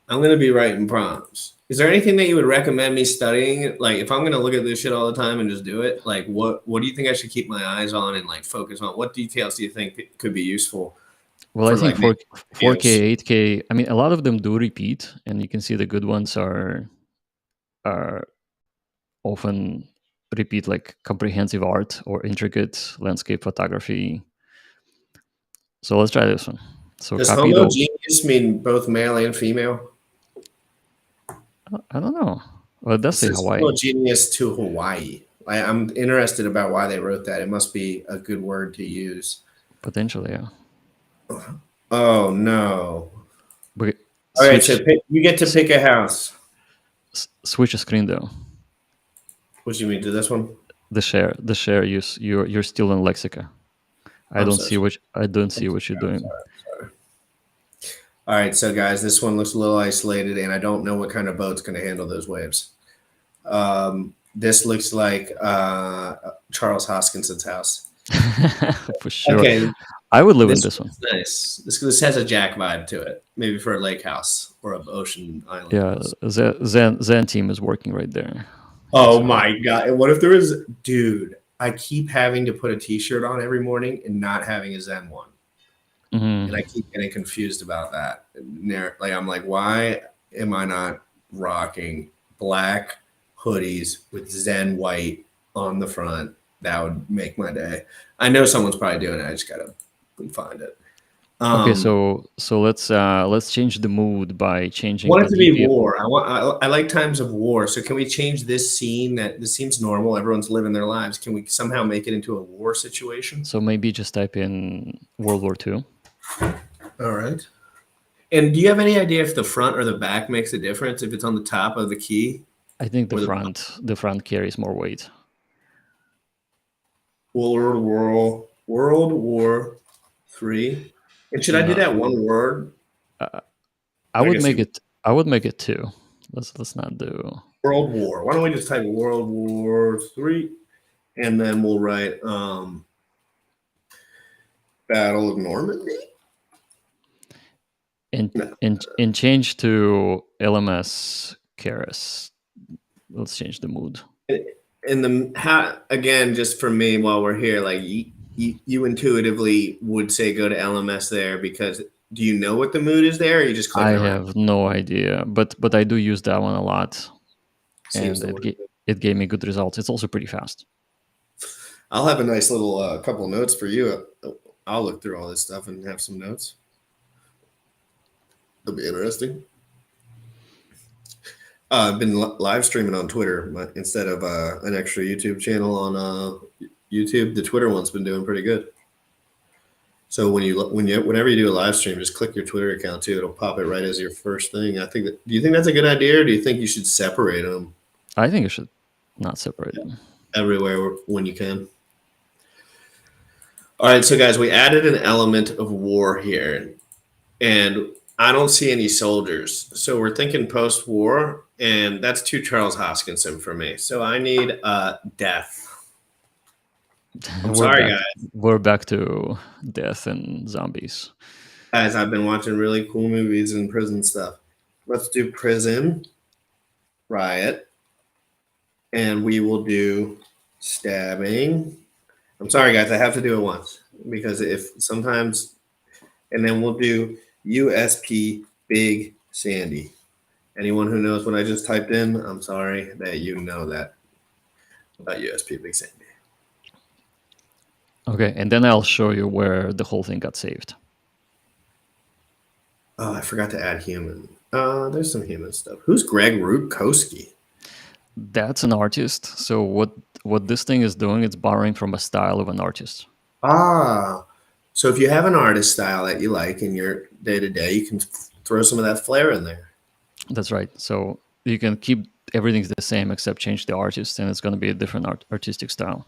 I'm going to be writing prompts. Is there anything that you would recommend me studying? Like if I'm going to look at this shit all the time and just do it, like what do you think I should keep my eyes on and like focus on? What details do you think could be useful? Well, I think 4K, 8K, I mean, a lot of them do repeat, and you can see the good ones are often repeat, like comprehensive art or intricate landscape photography. So let's try this one. So does homogeneous mean both male and female? I don't know. Well, it does say Hawaii. Homogeneous to Hawaii. I'm interested about why they wrote that. It must be a good word to use. Potentially, yeah. Oh no! All right, so you get to pick a house. Switch a screen though. What do you mean? Do this one? The share. You're still in Lexica. I don't see what you're doing. Sorry. All right, so guys, this one looks a little isolated, and I don't know what kind of boat's going to handle those waves. This looks like Charles Hoskinson's house. For sure. Okay. I would live in this one. Nice. This has a Jack vibe to it. Maybe for a lake house or an ocean island. Yeah, Zen team is working right there. Oh my god! What if there was, dude? I keep having to put a T-shirt on every morning and not having a Zen one, and I keep getting confused about that. Like I'm like, why am I not rocking black hoodies with Zen white on the front? That would make my day. I know someone's probably doing it. I just gotta find it. Okay, so let's change the mood by changing. I want it to be war. I like times of war. So can we change this scene? This seems normal. Everyone's living their lives. Can we somehow make it into a war situation? So maybe just type in World War II. All right. And do you have any idea if the front or the back makes a difference? If it's on the top of the key, I think Or the front carries more weight. World War III. And should I do No, that one word? I I would guess make it. I would make it 2. Let's not do. World War. Why don't we just type World War III, and then we'll write Battle of Normandy. And No. and change to LMS Keras. Let's change the mood. And again, just for me, while we're here, like you intuitively would say go to LMS there because do you know what the mood is there? Or are you just I clicking around? have no idea, but I do use that one a lot, Seems and to work. it gave me good results. It's also pretty fast. I'll have a nice little couple of notes for you. I'll look through all this stuff and have some notes. It'll be interesting. I've been live streaming on Twitter instead of an extra YouTube channel on YouTube. The Twitter one's been doing pretty good. So whenever you do a live stream, just click your Twitter account too. It'll pop it right as your first thing. Do you think that's a good idea, or do you think you should separate them? I think you should not separate them Everywhere when you can. All right, so guys, we added an element of war here, and I don't see any soldiers. So we're thinking post-war, and that's 2 Charles Hoskinson for me. So I need death. I'm sorry, guys. We're back to death and zombies. Guys, I've been watching really cool movies and prison stuff. Let's do prison, riot, and we will do stabbing. I'm sorry, guys. I have to do it once because and then we'll do USP Big Sandy. Anyone who knows what I just typed in, I'm sorry that you know that about USP Big Sandy. Okay, and then I'll show you where the whole thing got saved. Oh, I forgot to add human. There's some human stuff. Who's Greg Rutkowski? That's an artist. So what this thing is doing, it's borrowing from a style of an artist. So if you have an artist style that you like in your day-to-day, you can throw some of that flair in there. That's right. So you can keep everything the same except change the artist, and it's going to be a different artistic style.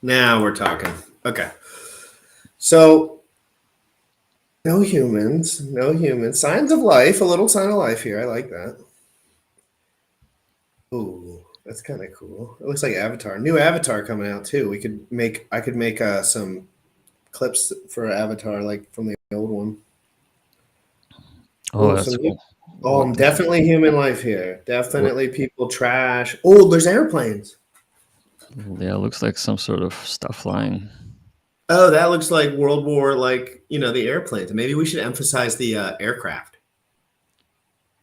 Now we're talking. Okay. So no humans. Signs of life, a little sign of life here. I like that. Ooh, that's kind of cool. It looks like Avatar. New Avatar coming out too. I could make some clips for Avatar like from the old one. Oh, that's cool. Oh, definitely human life here. Definitely people trash. Oh, there's airplanes. Yeah, it looks like some sort of stuff flying. Oh, that looks like World War, the airplanes. Maybe we should emphasize the aircraft.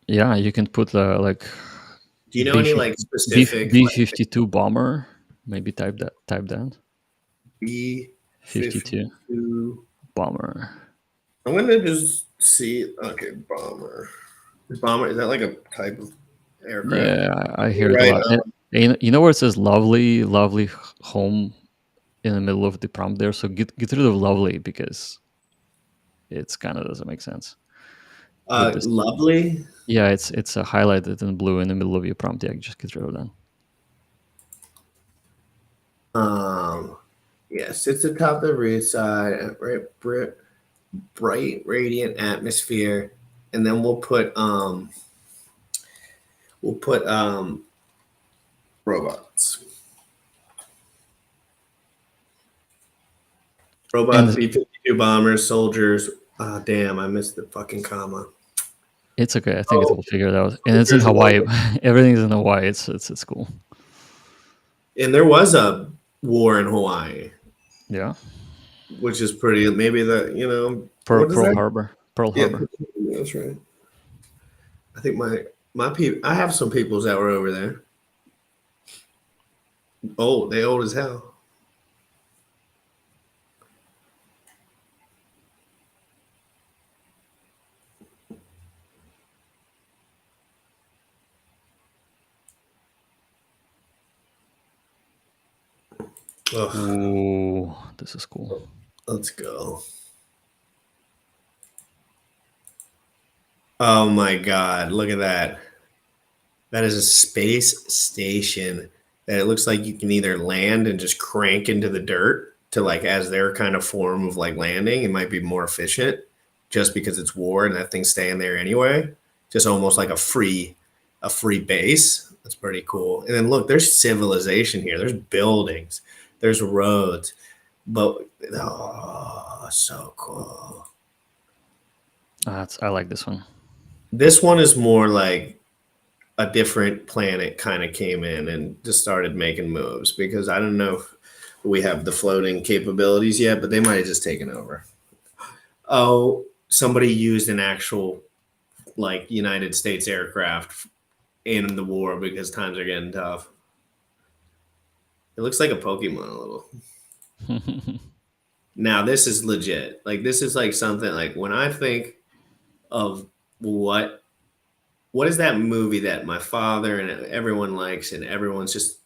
Yeah, you can put like. Do you know any specific B-52 bomber? Maybe type that. B-52 bomber. I'm gonna just see. Okay, bomber. Is that like a type of aircraft? Yeah, I hear it a lot. And you know where it says "lovely, lovely home" in the middle of the prompt there? So get rid of "lovely" because it's kind of doesn't make sense. Lovely. Yeah, it's highlighted in blue in the middle of your prompt. Yeah, just get rid of that. Yes, it's atop the roof side, bright, radiant atmosphere, and then we'll put robots. B-52 bombers, soldiers. Damn, I missed the fucking comma. It's okay. I think it will figure it out. And it's in Hawaii. Everything's in Hawaii. It's cool. And there was a war in Hawaii. Yeah. Which is pretty. Maybe Pearl Harbor. That's right. I think my people. I have some peoples that were over there. Old. They old as hell. Ugh, Ooh, this is cool. let's go. Oh my God, look at that. That is a space station that it looks like you can either land and just crank into the dirt to like as their kind of form of like landing. It might be more efficient just because it's war and that thing's staying there anyway. Just almost like a free base. That's pretty cool. And then look, there's civilization here. There's buildings, there's roads, but oh, so cool. I like this one. This one is more like a different planet kind of came in and just started making moves because I don't know if we have the floating capabilities yet, but they might have just taken over. Oh, somebody used an actual like United States aircraft in the war because times are getting tough. It looks like a Pokemon a little. Now this is legit. Like this is like something like when I think of what is that movie that my father and everyone likes and everyone's just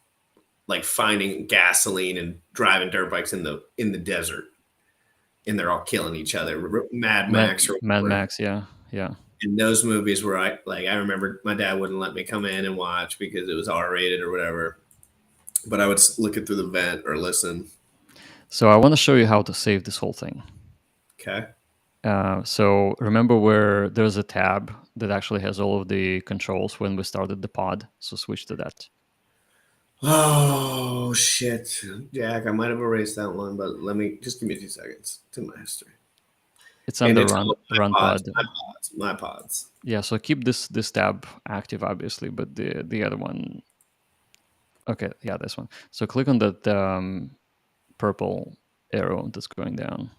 like finding gasoline and driving dirt bikes in the desert and they're all killing each other. Mad Max or Mad whatever. Max, yeah, yeah. In those movies where I remember my dad wouldn't let me come in and watch because it was R rated or whatever, but I would look it through the vent or listen. So I want to show you how to save this whole thing. Okay. So remember where there's a tab that actually has all of the controls when we started the pod. So switch to that. Oh shit, Jack! I might have erased that one, but let me just give me 2 seconds to my history. It's And under it's all run pod. my pods. Yeah, so keep this tab active, obviously, but the other one. Okay, yeah, this one. So click on that purple arrow that's going down.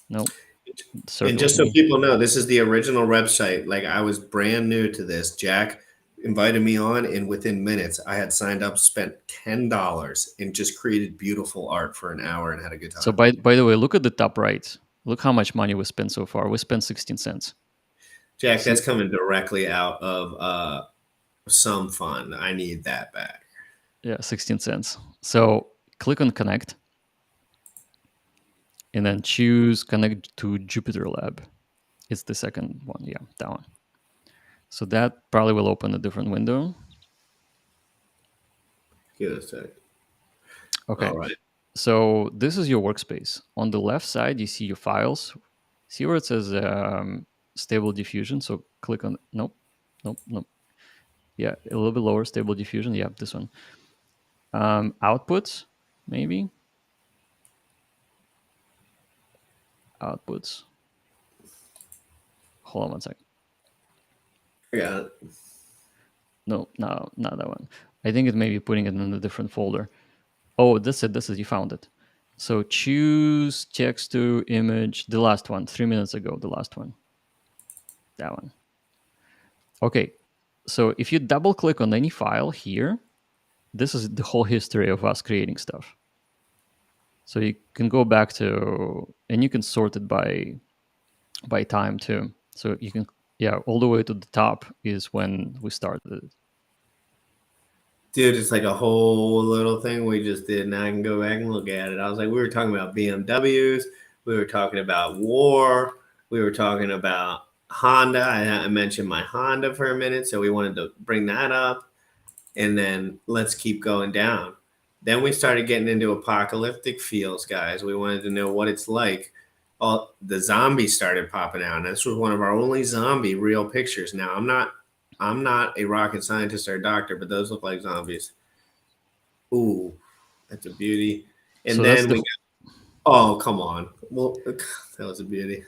Nope, And circle just so key. people know, this is the original website. Like I was brand new to this. Jack invited me on, and within minutes, I had signed up, spent $10, and just created beautiful art for an hour and had a good So time. by the way, look at the top right. Look how much money we spent so far. We spent 16 cents. Jack, See, that's coming directly out of some fund. I need that back. yeah, 16 cents. So click on connect and then choose connect to Jupyter Lab. It's the second one. Yeah, that one. So that probably will open a different window. Give us a sec. Okay. All right. So this is your workspace. On the left side, you see your files. See where it says Stable Diffusion? So click on, nope, nope, nope. Yeah, a little bit lower, Stable Diffusion. Yeah, this one. Outputs, maybe. Outputs. Hold on one second. I got it. No, no, not that one. I think it may be putting it in a different folder. Oh, that's it. This is, you found it. So choose text to image, the last one, 3 minutes ago, the last one. That one. Okay. So if you double click on any file here, this is the whole history of us creating stuff. So you can go back to, and you can sort it by time too. So you can, yeah, all the way to the top is when we started it. Dude, it's like a whole little thing we just did. Now I can go back and look at it. I was like, we were talking about BMWs. We were talking about war. We were talking about Honda. I mentioned my Honda for a minute, so we wanted to bring that up. And then let's keep going down. Then we started getting into apocalyptic feels, guys. We wanted to know what it's like. All the zombies started popping out. And this was one of our only zombie real pictures. Now I'm not a rocket scientist or a doctor, but those look like zombies. Ooh, that's a beauty. And So that's then the we got, oh, come on. Well, that was a beauty.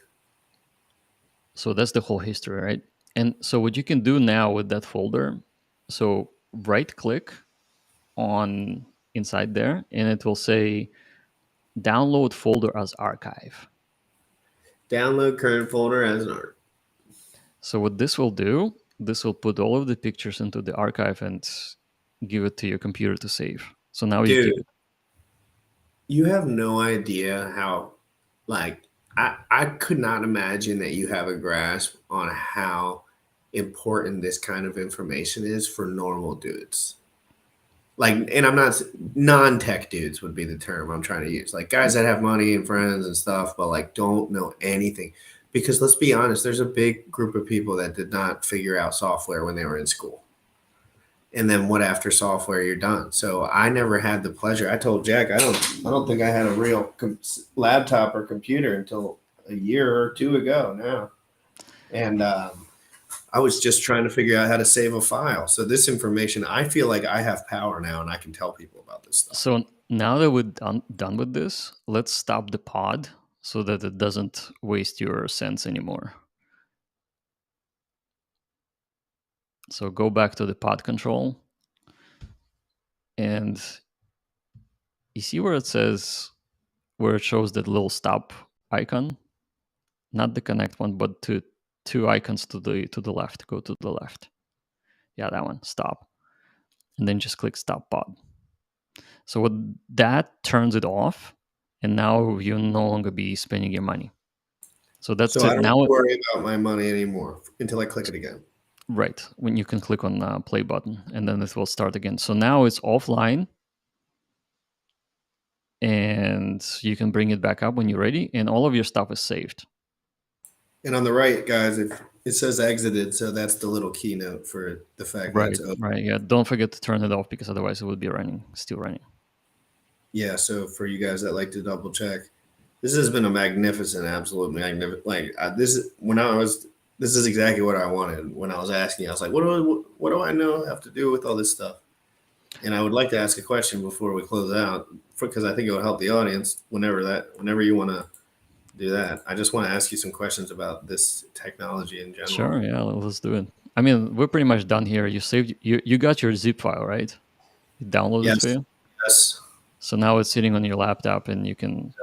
so that's the whole history, right? And so what you can do now with that folder, so right click on inside there and it will say download folder as archive. Download current folder as an art. So what this will do, this will put all of the pictures into the archive and give it to your computer to save. So now you Dude, keep it. you have no idea how, like, I could not imagine that you have a grasp on how important this kind of information is for normal dudes. Like, and I'm not, non-tech dudes would be the term I'm trying to use. Like guys that have money and friends and stuff, but like don't know anything. Because let's be honest, there's a big group of people that did not figure out software when they were in school. And then what after software, you're done. So I never had the pleasure. I told Jack, I don't think I had a real laptop or computer until a year or two ago now. And I was just trying to figure out how to save a file. So this information, I feel like I have power now and I can tell people about this stuff. So now that we're done with this, let's stop the pod so that it doesn't waste your sense anymore. So go back to the pod control, and you see where it says, where it shows that little stop icon, not the connect one, but two icons to the left. Go to the left. Yeah, that one. Stop, and then just click stop pod. So what that turns it off, and now you'll no longer be spending your money. So that's So I it. don't Now, worry about my money anymore until I click it again. right, when you can click on the play button, and then it will start again. So now it's offline, and you can bring it back up when you're ready, and all of your stuff is saved. And on the right, guys, it says exited, so that's the little keynote for the fact that it's open. Right. Yeah. Don't forget to turn it off, because otherwise it would be still running. Yeah, so for you guys that like to double check, this has been a magnificent, absolute magnificent. Like this is exactly what I wanted when I was asking. I was like, what do I know have to do with all this stuff? And I would like to ask a question before we close out, because I think it will help the audience whenever you want to do that. I just want to ask you some questions about this technology in general. Sure. Yeah. Let's do it. I mean, we're pretty much done here. You got your zip file, right? You downloaded it for you. Yes. So now it's sitting on your laptop, and you can.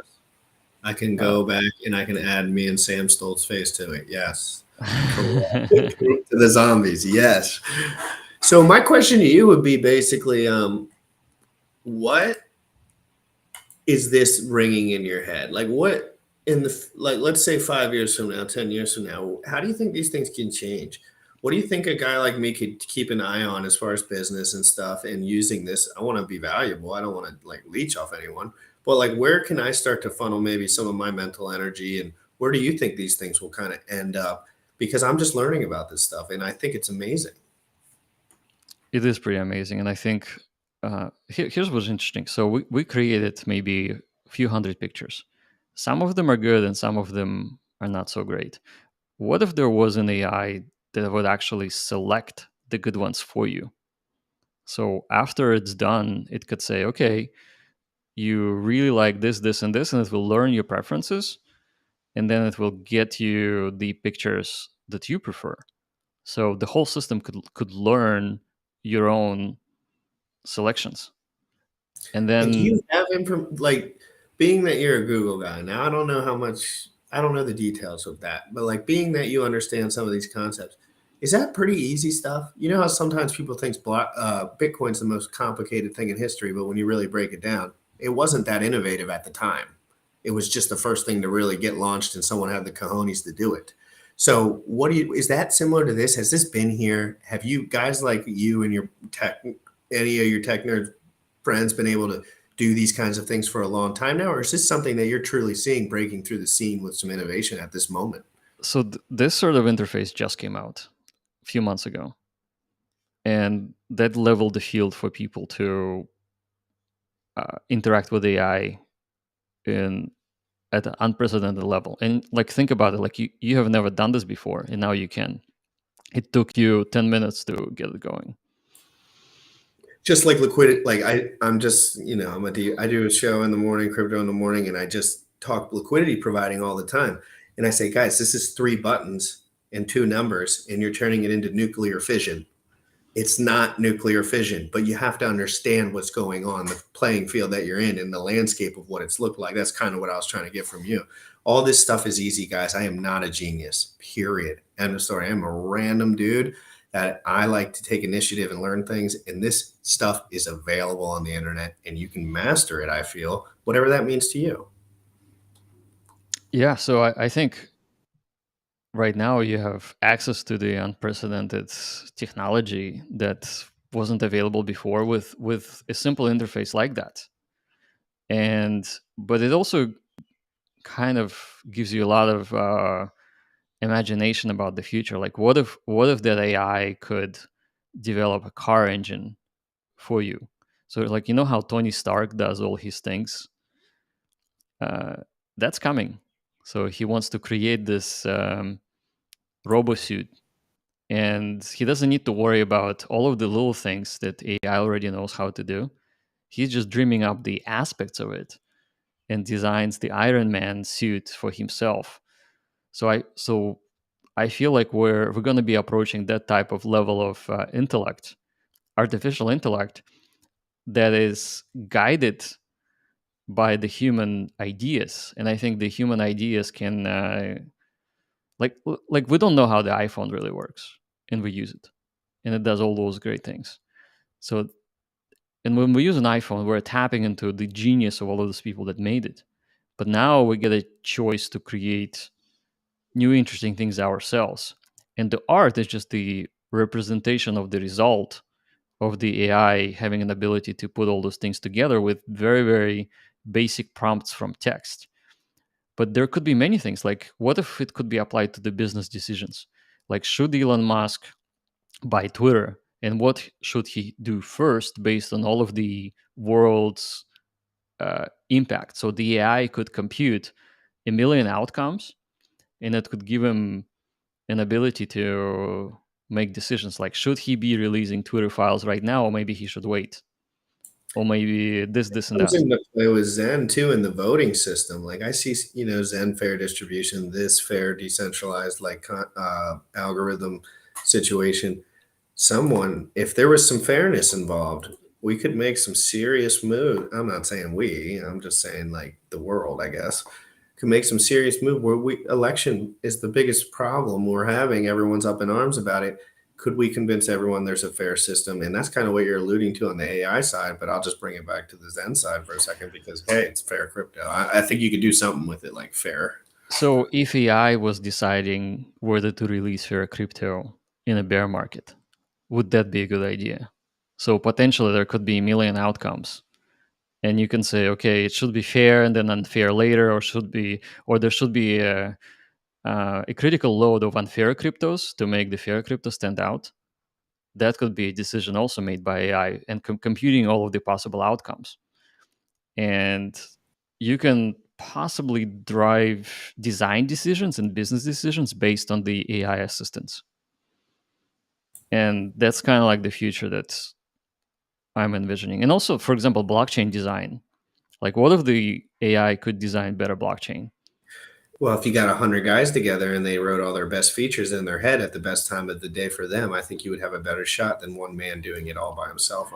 I can go back and I can add me and Sam Stoltz's face to it. Yes. To the zombies. Yes. So my question to you would be basically, what is this ringing in your head? Like what in the, like, let's say 5 years from now, 10 years from now, how do you think these things can change? What do you think a guy like me could keep an eye on as far as business and stuff and using this? I want to be valuable. I don't want to like leech off anyone, but like, where can I start to funnel maybe some of my mental energy, and where do you think these things will kind of end up? Because I'm just learning about this stuff and I think it's amazing. It is pretty amazing, and I think here's what's interesting. So we created maybe a few hundred pictures. Some of them are good, and some of them are not so great. What if there was an AI that would actually select the good ones for you? So after it's done, it could say, okay, you really like this, this, and this, and it will learn your preferences, and then it will get you the pictures that you prefer. So the whole system could learn your own selections. And And do then, you have like, being that you're a Google guy, now I don't know how much, I don't know the details of that, but like being that you understand some of these concepts, is that pretty easy stuff? You know how sometimes people think Bitcoin's the most complicated thing in history, but when you really break it down, it wasn't that innovative at the time. It was just the first thing to really get launched, and someone had the cojones to do it. So, is that similar to this? Has this been here? Have you guys like you and your tech, any of your tech nerds friends, been able to do these kinds of things for a long time now, or is this something that you're truly seeing breaking through the scene with some innovation at this moment? so this sort of interface just came out a few months ago, and that leveled the field for people to interact with AI in at an unprecedented level. And like, think about it, like you have never done this before, and now you can. It took you 10 minutes to get it going. Just like liquidity, like I'm just, I do a show in the morning, crypto in the morning, and I just talk liquidity providing all the time. And I say, guys, this is 3 buttons and 2 numbers, and you're turning it into nuclear fission. It's not nuclear fission, but you have to understand what's going on, the playing field that you're in, and the landscape of what it's looked like. That's kind of what I was trying to get from you. All this stuff is easy, guys. I am not a genius, period. End of story. I'm a random dude that I like to take initiative and learn things. And this stuff is available on the internet, and you can master it, I feel, whatever that means to you. Yeah, so I think right now you have access to the unprecedented technology that wasn't available before with a simple interface like that. And but it also kind of gives you a lot of imagination about the future. Like, what if that AI could develop a car engine for you? So, like, how Tony Stark does all his things. Uh, that's coming. So he wants to create this robo suit, and he doesn't need to worry about all of the little things that AI already knows how to do. He's just dreaming up the aspects of it and designs the Iron Man suit for himself. So I feel like we're going to be approaching that type of level of intellect, artificial intellect, that is guided by the human ideas. And I think the human ideas can like we don't know how the iPhone really works, and we use it, and it does all those great things. So, and when we use an iPhone, we're tapping into the genius of all of those people that made it. But now we get a choice to create new interesting things ourselves. And the art is just the representation of the result of the AI having an ability to put all those things together with very, very basic prompts from text. But there could be many things. Like, what if it could be applied to the business decisions? Like, should Elon Musk buy Twitter? And what should he do first based on all of the world's impact? So the AI could compute a million outcomes, and it could give him an ability to make decisions like, should he be releasing Twitter files right now, or maybe he should wait, or maybe this and Comes that. into play with Zen too in the voting system. Like I see, Zen fair distribution, this fair decentralized algorithm situation. Someone, if there was some fairness involved, we could make some serious move. I'm not saying we, I'm just saying like the world, I guess, could make some serious move where election is the biggest problem we're having. Everyone's up in arms about it. Could we convince everyone there's a fair system? And that's kind of what you're alluding to on the AI side, but I'll just bring it back to the Zen side for a second because, hey, it's fair crypto. I think you could do something with it like fair. So if AI was deciding whether to release fair crypto in a bear market, would that be a good idea? So potentially there could be a million outcomes, and you can say, okay, it should be fair and then unfair later, or there should be a critical load of unfair cryptos to make the fair crypto stand out. That could be a decision also made by AI and computing all of the possible outcomes. And you can possibly drive design decisions and business decisions based on the AI assistants. And that's kind of like the future that I'm envisioning. And also, for example, blockchain design. Like, what if the AI could design better blockchain? Well, if you got 100 guys together and they wrote all their best features in their head at the best time of the day for them, I think you would have a better shot than one man doing it all by himself.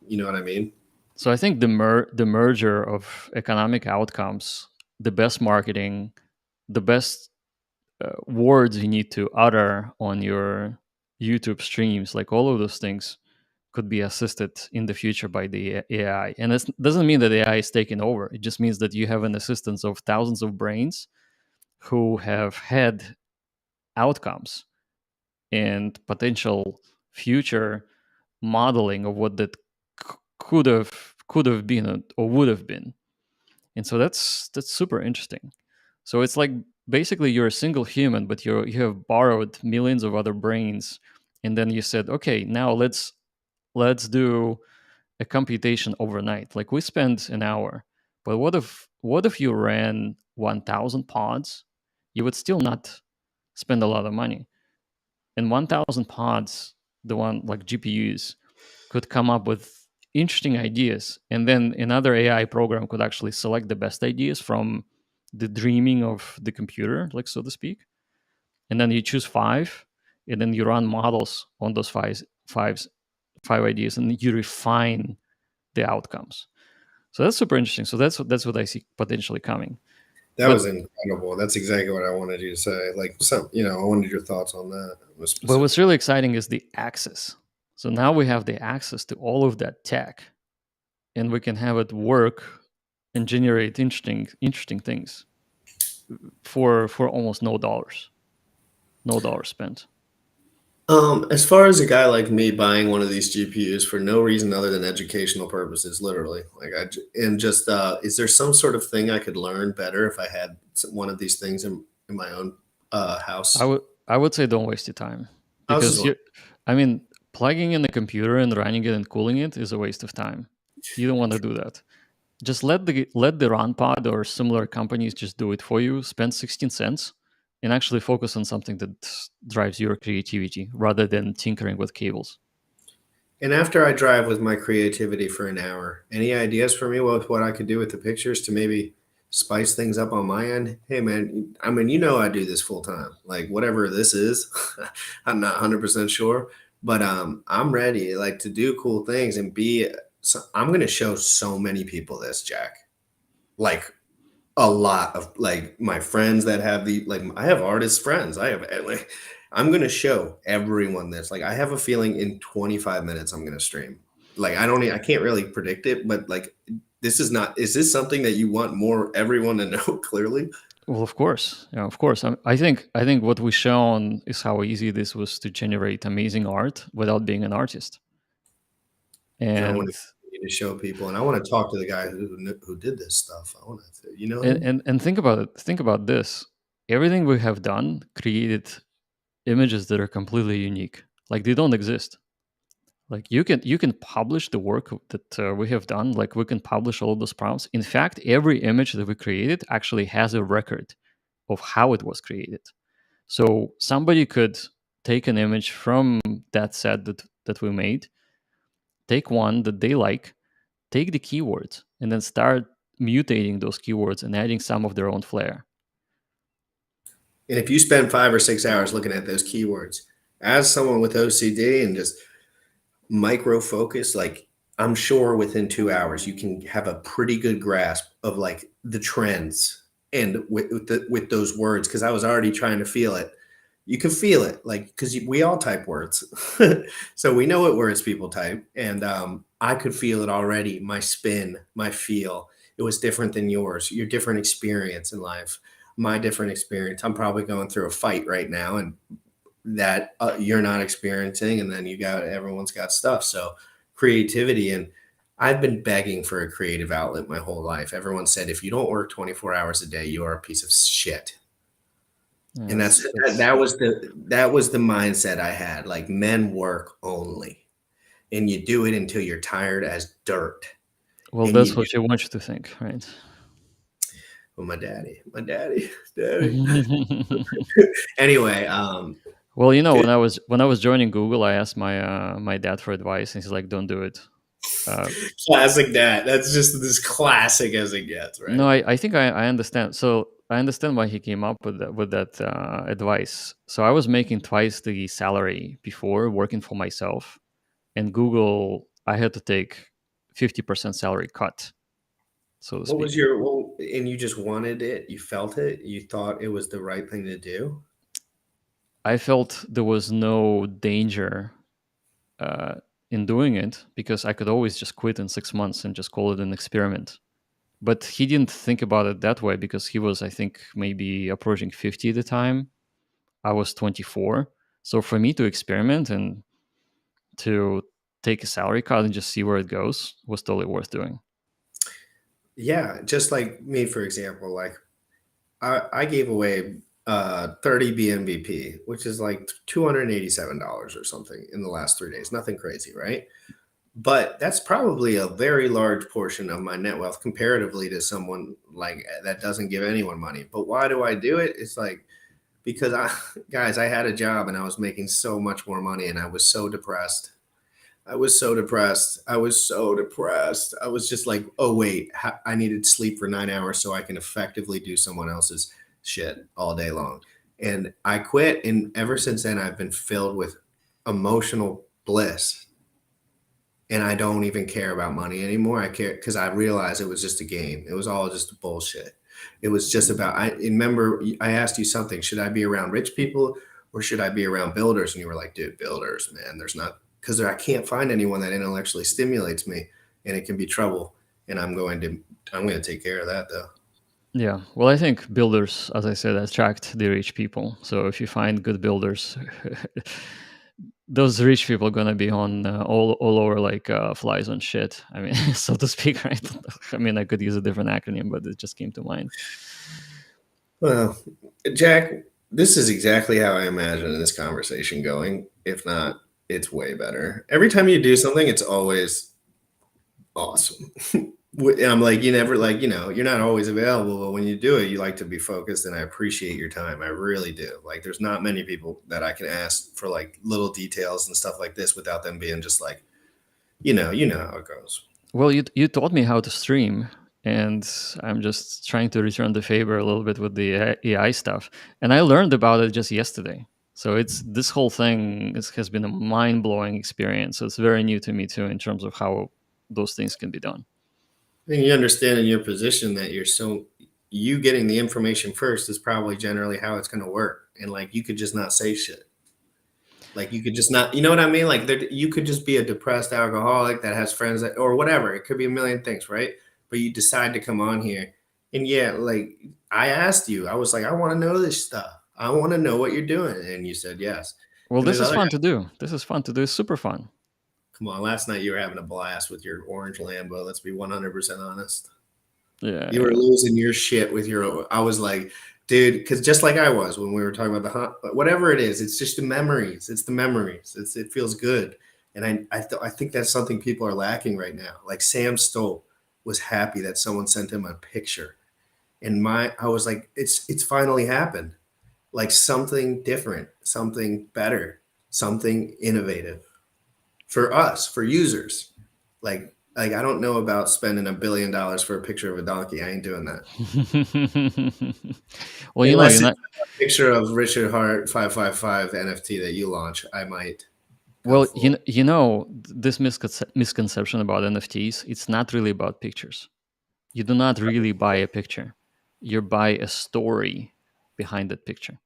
You know what I mean? So I think the merger of economic outcomes, the best marketing, the best words you need to utter on your YouTube streams, like all of those things could be assisted in the future by the AI. And it doesn't mean that AI is taking over. It just means that you have an assistance of thousands of brains who have had outcomes and potential future modeling of what that could have been or would have been. And so that's super interesting. So it's like basically you're a single human, but you have borrowed millions of other brains, and then you said, okay, now let's do a computation overnight. Like, we spend an hour, but what if you ran 1,000 pods? You would still not spend a lot of money. And 1,000 pods, the one like GPUs, could come up with interesting ideas, and then another AI program could actually select the best ideas from the dreaming of the computer, like, so to speak. And then you choose five, and then you run models on those five ideas, and you refine the outcomes. So that's super interesting. So that's what I see potentially coming. That But was incredible. That's exactly what I wanted you to say. Like I wanted your thoughts on that was but what's specific. really exciting is the access. So now we have the access to all of that tech, and we can have it work and generate interesting things for almost no dollars spent. As far as a guy like me buying one of these GPUs for no reason other than educational purposes, literally, and just, is there some sort of thing I could learn better if I had one of these things in my own I house? would I would say don't waste your time I was just because I mean, plugging in the computer and running it and cooling it is a waste of time. You don't want to do that. Just let the run pod or similar companies just do it for you. Spend 16 cents and actually focus on something that drives your creativity rather than tinkering with cables. And after I drive with my creativity for an hour, any ideas for me with what I could do with the pictures to maybe spice things up on my end? Hey, man, I mean, I do this full time. Like whatever this is, I'm not 100% sure, but I'm ready like to do cool things and be. So I'm gonna show so many people this, Jack. Like a lot of like my friends that have I have artist friends. Like I'm gonna show everyone this. Like I have a feeling in 25 minutes I'm gonna stream. Like I can't really predict it, but like is this something that you want more everyone to know clearly? Well, of course, yeah, of course. I think what we shown is how easy this was to generate amazing art without being an artist. And I want And to show people, and I want to talk to the guy who did this stuff. I want to, you know and him? and, and think about it. Think about this. Everything we have done created images that are completely unique. Like they don't exist. Like you can publish the work that we have done. Like we can publish all those prompts. In fact, every image that we created actually has a record of how it was created. So somebody could take an image from that set that we made, take one that they like, take the keywords, and then start mutating those keywords and adding some of their own flair. And if you spend 5 or 6 hours looking at those keywords, as someone with OCD and just micro focus, like I'm sure within 2 hours you can have a pretty good grasp of like the trends and with those words because I was already trying to feel it. You can feel it, like because we all type words, so we know what words people type, and I could feel it already. My spin, my feel, it was different than yours. Your different experience in life, my different experience. I'm probably going through a fight right now, and that you're not experiencing, and then everyone's got stuff. So creativity, and I've been begging for a creative outlet my whole life. Everyone said if you don't work 24 hours a day you are a piece of shit, Yeah, and that's that was the mindset I had. Like men work only, and you do it until you're tired as dirt, well, and that's you do. what you want you to think, right? Well, my daddy. Anyway, Well, good. when I was joining Google, I asked my dad for advice, and he's like, "Don't do it." Uh, Classic dad. That's just as classic as it gets, no, right? I think I understand. So I understand why he came up with that advice. So I was making twice the salary before working for myself, and Google, I had to take 50% salary cut, so to What was speak. and you just wanted it, you felt it, you thought it was the right thing to do? I felt there was no danger uh, in doing it because I could always just quit in 6 months and just call it an experiment. But he didn't think about it that way because he was, I think, maybe approaching 50 at the time. I was 24. So for me to experiment and to take a salary cut and just see where it goes was totally worth doing. Yeah, just like me, for example, like I gave away 30 BMVP, which is like $287 or something in the last 3 days. Nothing crazy, right? But that's probably a very large portion of my net wealth comparatively to someone like that doesn't give anyone money. But why do I do it? It's like because I had a job and I was making so much more money and I was so depressed. I was so depressed. I was so depressed. I was just like, oh, wait, I needed sleep for 9 hours so I can effectively do someone else's shit all day long. And I quit. And ever since then, I've been filled with emotional bliss. And I don't even care about money anymore. I care because I realized it was just a game. It was all just bullshit. It was just about, I remember I asked you something. Should I be around rich people or should I be around builders? And you were like, dude, builders, man, there's not, because I can't find anyone that intellectually stimulates me and it can be trouble. And I'm going to take care of that though. Yeah. Well, I think builders, as I said, attract the rich people. So if you find good builders, those rich people gonna be on all over like flies on shit. I mean, so to speak, right? I mean, I could use a different acronym, but it just came to mind. Well, Jack, this is exactly how I imagine this conversation going. If not, it's way better. Every time you do something, it's always awesome. And I'm like, you never like, you're not always available, but when you do it, you like to be focused, and I appreciate your time. I really do. Like, there's not many people that I can ask for like little details and stuff like this without them being just like, you know how it goes. Well, you taught me how to stream, and I'm just trying to return the favor a little bit with the AI stuff. And I learned about it just yesterday. So it's this whole thing has been a mind blowing experience. So it's very new to me too in terms of how those things can be done. I think you understand in your position that you getting the information first is probably generally how it's going to work. And like, you could just not say shit. Like, you could just not, you know what I mean? Like, you could just be a depressed alcoholic that has friends that, or whatever. It could be a million things, right? But you decide to come on here. And yeah, like, I asked you, I was like, I want to know this stuff. I want to know what you're doing. And you said yes. Well, And this there's is other fun guys, to do. This is fun to do. It's super fun. come on, last night you were having a blast with your orange Lambo. Let's be 100% honest. Yeah, You were yeah. losing your shit with your. I was like, dude, because just like I was when we were talking about the hunt, whatever it is, it's just the memories. It's the memories. It feels good, and I think that's something people are lacking right now. Like Sam Stoll was happy that someone sent him a picture, and I was like, it's finally happened. Like something different, something better, something innovative for us, for users. Like I don't know about spending $1 billion for a picture of a donkey. I ain't doing that. Well, you're Unless it's not. a picture of Richard Hart 555 NFT that you launch, I might go Well, full. this misconception about NFTs. It's not really about pictures. You do not really buy a picture. You buy a story behind that picture.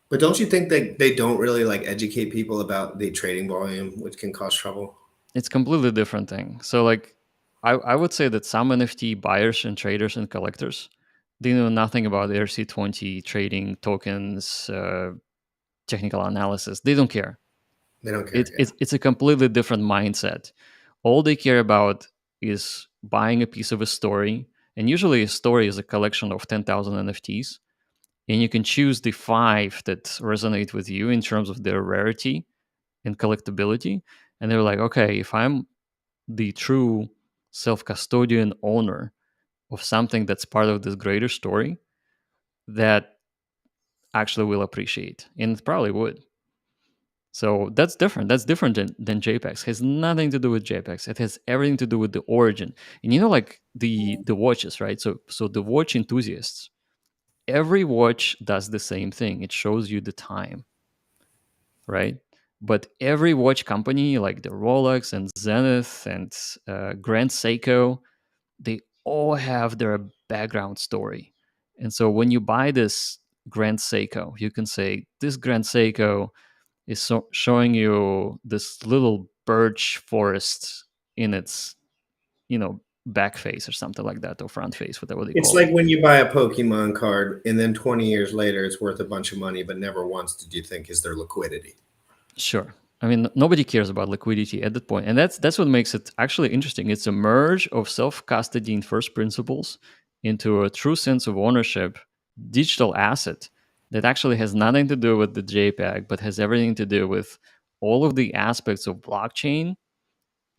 But don't you think that they don't really like educate people about the trading volume, which can cause trouble? It's completely different thing. So like I would say that some NFT buyers and traders and collectors, they know nothing about ERC20 trading tokens, technical analysis. They don't care. They don't care. It, Yeah. it's a completely different mindset. All they care about is buying a piece of a story. And usually a story is a collection of 10,000 NFTs. And you can choose the five that resonate with you in terms of their rarity and collectability. And they're like, okay, if I'm the true self-custodian owner of something that's part of this greater story, that actually will appreciate, and it probably would. So that's different. That's different than JPEGs. It has nothing to do with JPEGs. It has everything to do with the origin. And like the watches, right? So the watch enthusiasts, every watch does the same thing. It shows you the time, right? But every watch company, like the Rolex and Zenith and Grand Seiko, they all have their background story. And so when you buy this Grand Seiko, you can say this Grand Seiko is showing you this little birch forest in its, back face or something like that, or front face, whatever they It's call it. like when you buy a Pokemon card and then 20 years later it's worth a bunch of money, but never once did you think is there liquidity. Sure. I mean, nobody cares about liquidity at that point, and that's what makes it actually interesting. It's a merge of self-custody and first principles into a true sense of ownership, digital asset that actually has nothing to do with the JPEG, but has everything to do with all of the aspects of blockchain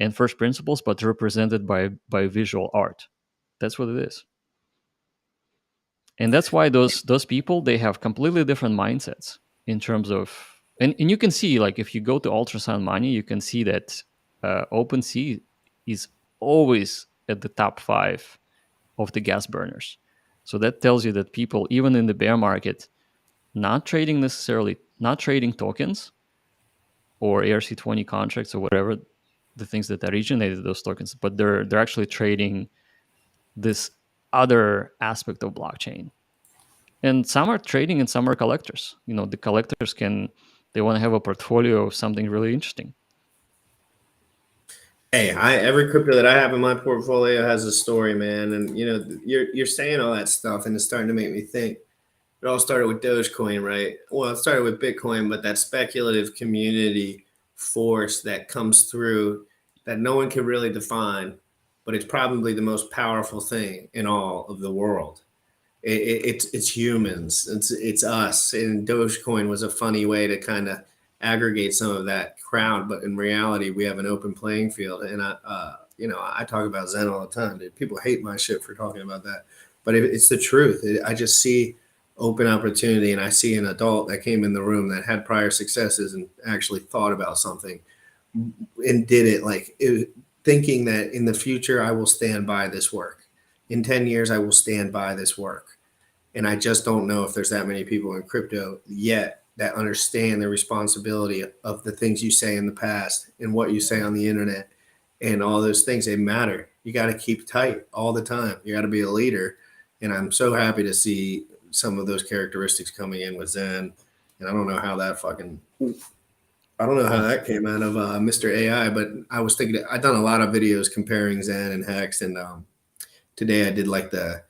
and first principles, but represented by visual art. That's what it is, and that's why those people, they have completely different mindsets in terms of, and you can see, like, if you go to ultrasound money, you can see that OpenSea is always at the top 5 of the gas burners. So that tells you that people, even in the bear market, not trading tokens or ERC20 contracts or whatever, the things that originated those tokens, but they're actually trading this other aspect of blockchain. And some are trading and some are collectors. The collectors they want to have a portfolio of something really interesting. Hey, every crypto that I have in my portfolio has a story, man. And you're saying all that stuff, and it's starting to make me think. It all started with Dogecoin, right? Well, it started with Bitcoin, but that speculative community force that comes through that no one can really define, but it's probably the most powerful thing in all of the world. It's humans, it's us, and Dogecoin was a funny way to kind of aggregate some of that crowd, but in reality, we have an open playing field. And I talk about Zen all the time. Dude. People hate my shit for talking about that, but it's the truth. I just see open opportunity, and I see an adult that came in the room that had prior successes and actually thought about something and did it thinking that in the future I will stand by this work. In 10 years, I will stand by this work. And I just don't know if there's that many people in crypto yet that understand the responsibility of the things you say in the past and what you say on the internet and all those things. They matter. You got to keep tight all the time. You got to be a leader. And I'm so happy to see some of those characteristics coming in with Zen. And I don't know how that came out of Mr. AI, but I was thinking I've done a lot of videos comparing Zen and Hex, and today I did like the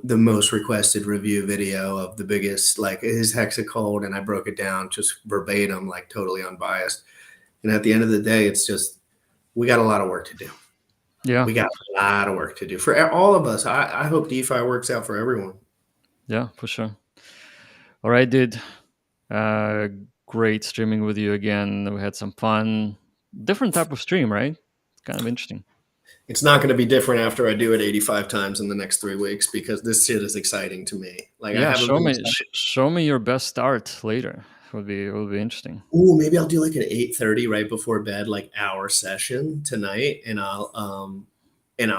most requested review video of the biggest, like his hexacode, and I broke it down just verbatim, like totally unbiased. And at the end of the day, it's just we got a lot of work to do. Yeah, we got a lot of work to do for all of us. I hope DeFi works out for everyone. Yeah, for sure. All right, dude. Great streaming with you again. We had some fun. Different type of stream, right? Kind of interesting. It's not going to be different after I do it 85 times in the next 3 weeks because this shit is exciting to me. Like yeah, I haven't show me your best start later. It would be interesting. Ooh, maybe I'll do like an 8:30 right before bed, like hour session tonight, and I'll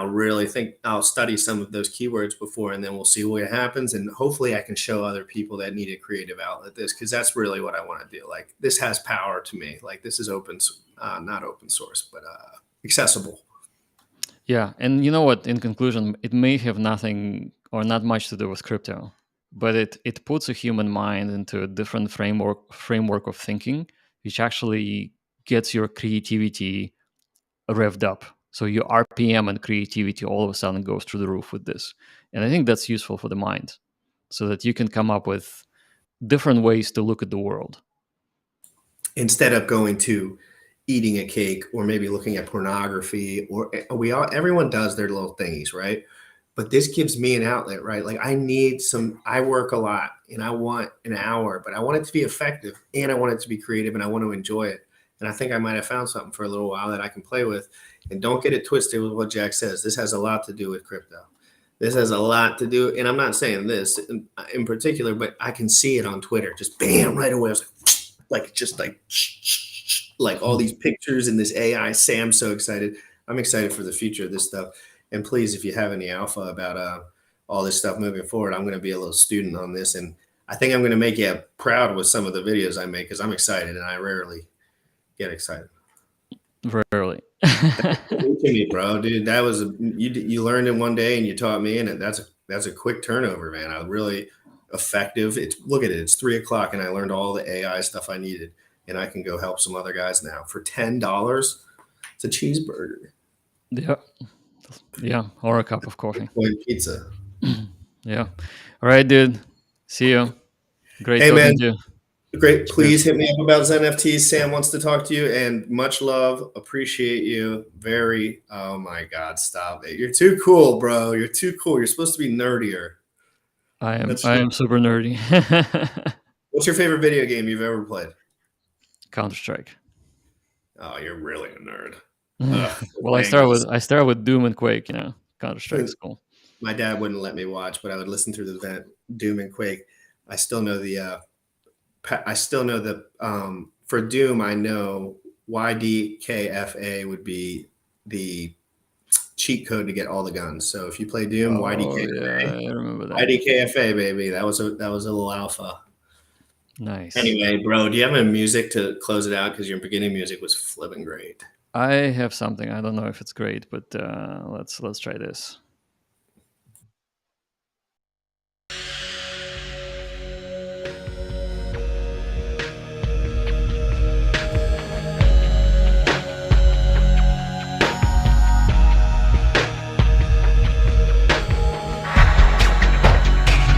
really think I'll study some of those keywords before, and then we'll see what happens. And hopefully I can show other people that need a creative outlet this, because that's really what I want to do. Like this has power to me. Like this is not open source, but accessible. Yeah, and you know what? In conclusion, it may have nothing or not much to do with crypto, but it puts a human mind into a different framework of thinking, which actually gets your creativity revved up. So your RPM and creativity all of a sudden goes through the roof with this, and I think that's useful for the mind, so that you can come up with different ways to look at the world. Instead of going to eating a cake or maybe looking at pornography, or everyone does their little thingies, right? But this gives me an outlet, right? Like I work a lot and I want an hour, but I want it to be effective and I want it to be creative and I want to enjoy it. And I think I might have found something for a little while that I can play with. And don't get it twisted with what Jack says. This has a lot to do with crypto. This has a lot to do, and I'm not saying this in particular, but I can see it on Twitter. Just bam, right away. I was like all these pictures and this AI. I'm so excited. I'm excited for the future of this stuff. And please, if you have any alpha about all this stuff moving forward, I'm going to be a little student on this. And I think I'm going to make you proud with some of the videos I make because I'm excited and I rarely get excited. Rarely. To me, bro, dude, that was you learned in one day and you taught me, and that's a quick turnover, man. I really effective. Look at it, it's 3:00 and I learned all the AI stuff I needed, and I can go help some other guys now for $10. It's a cheeseburger. Yeah, or a cup of coffee. Pizza. Yeah. All right, dude. See you. Great Hey, talking man. to you. Great. Please hit me up about Zen NFTs. Sam wants to talk to you, and much love. Appreciate you. Very. Oh my God, stop it. You're too cool, bro. You're too cool. You're supposed to be nerdier. I am super nerdy. What's your favorite video game you've ever played? Counter-Strike. Oh, you're really a nerd. Well, I start with Doom and Quake. Counter-Strike is cool. My dad wouldn't let me watch, but I would listen through the event Doom and Quake. I still know the for Doom. I know YDKFA would be the cheat code to get all the guns. So if you play Doom, YDKFA, yeah, I remember that. YDKFA, baby, that was a little alpha. Nice. Anyway, bro, do you have any music to close it out? Because your beginning music was flipping great. I have something. I don't know if it's great, but let's try this.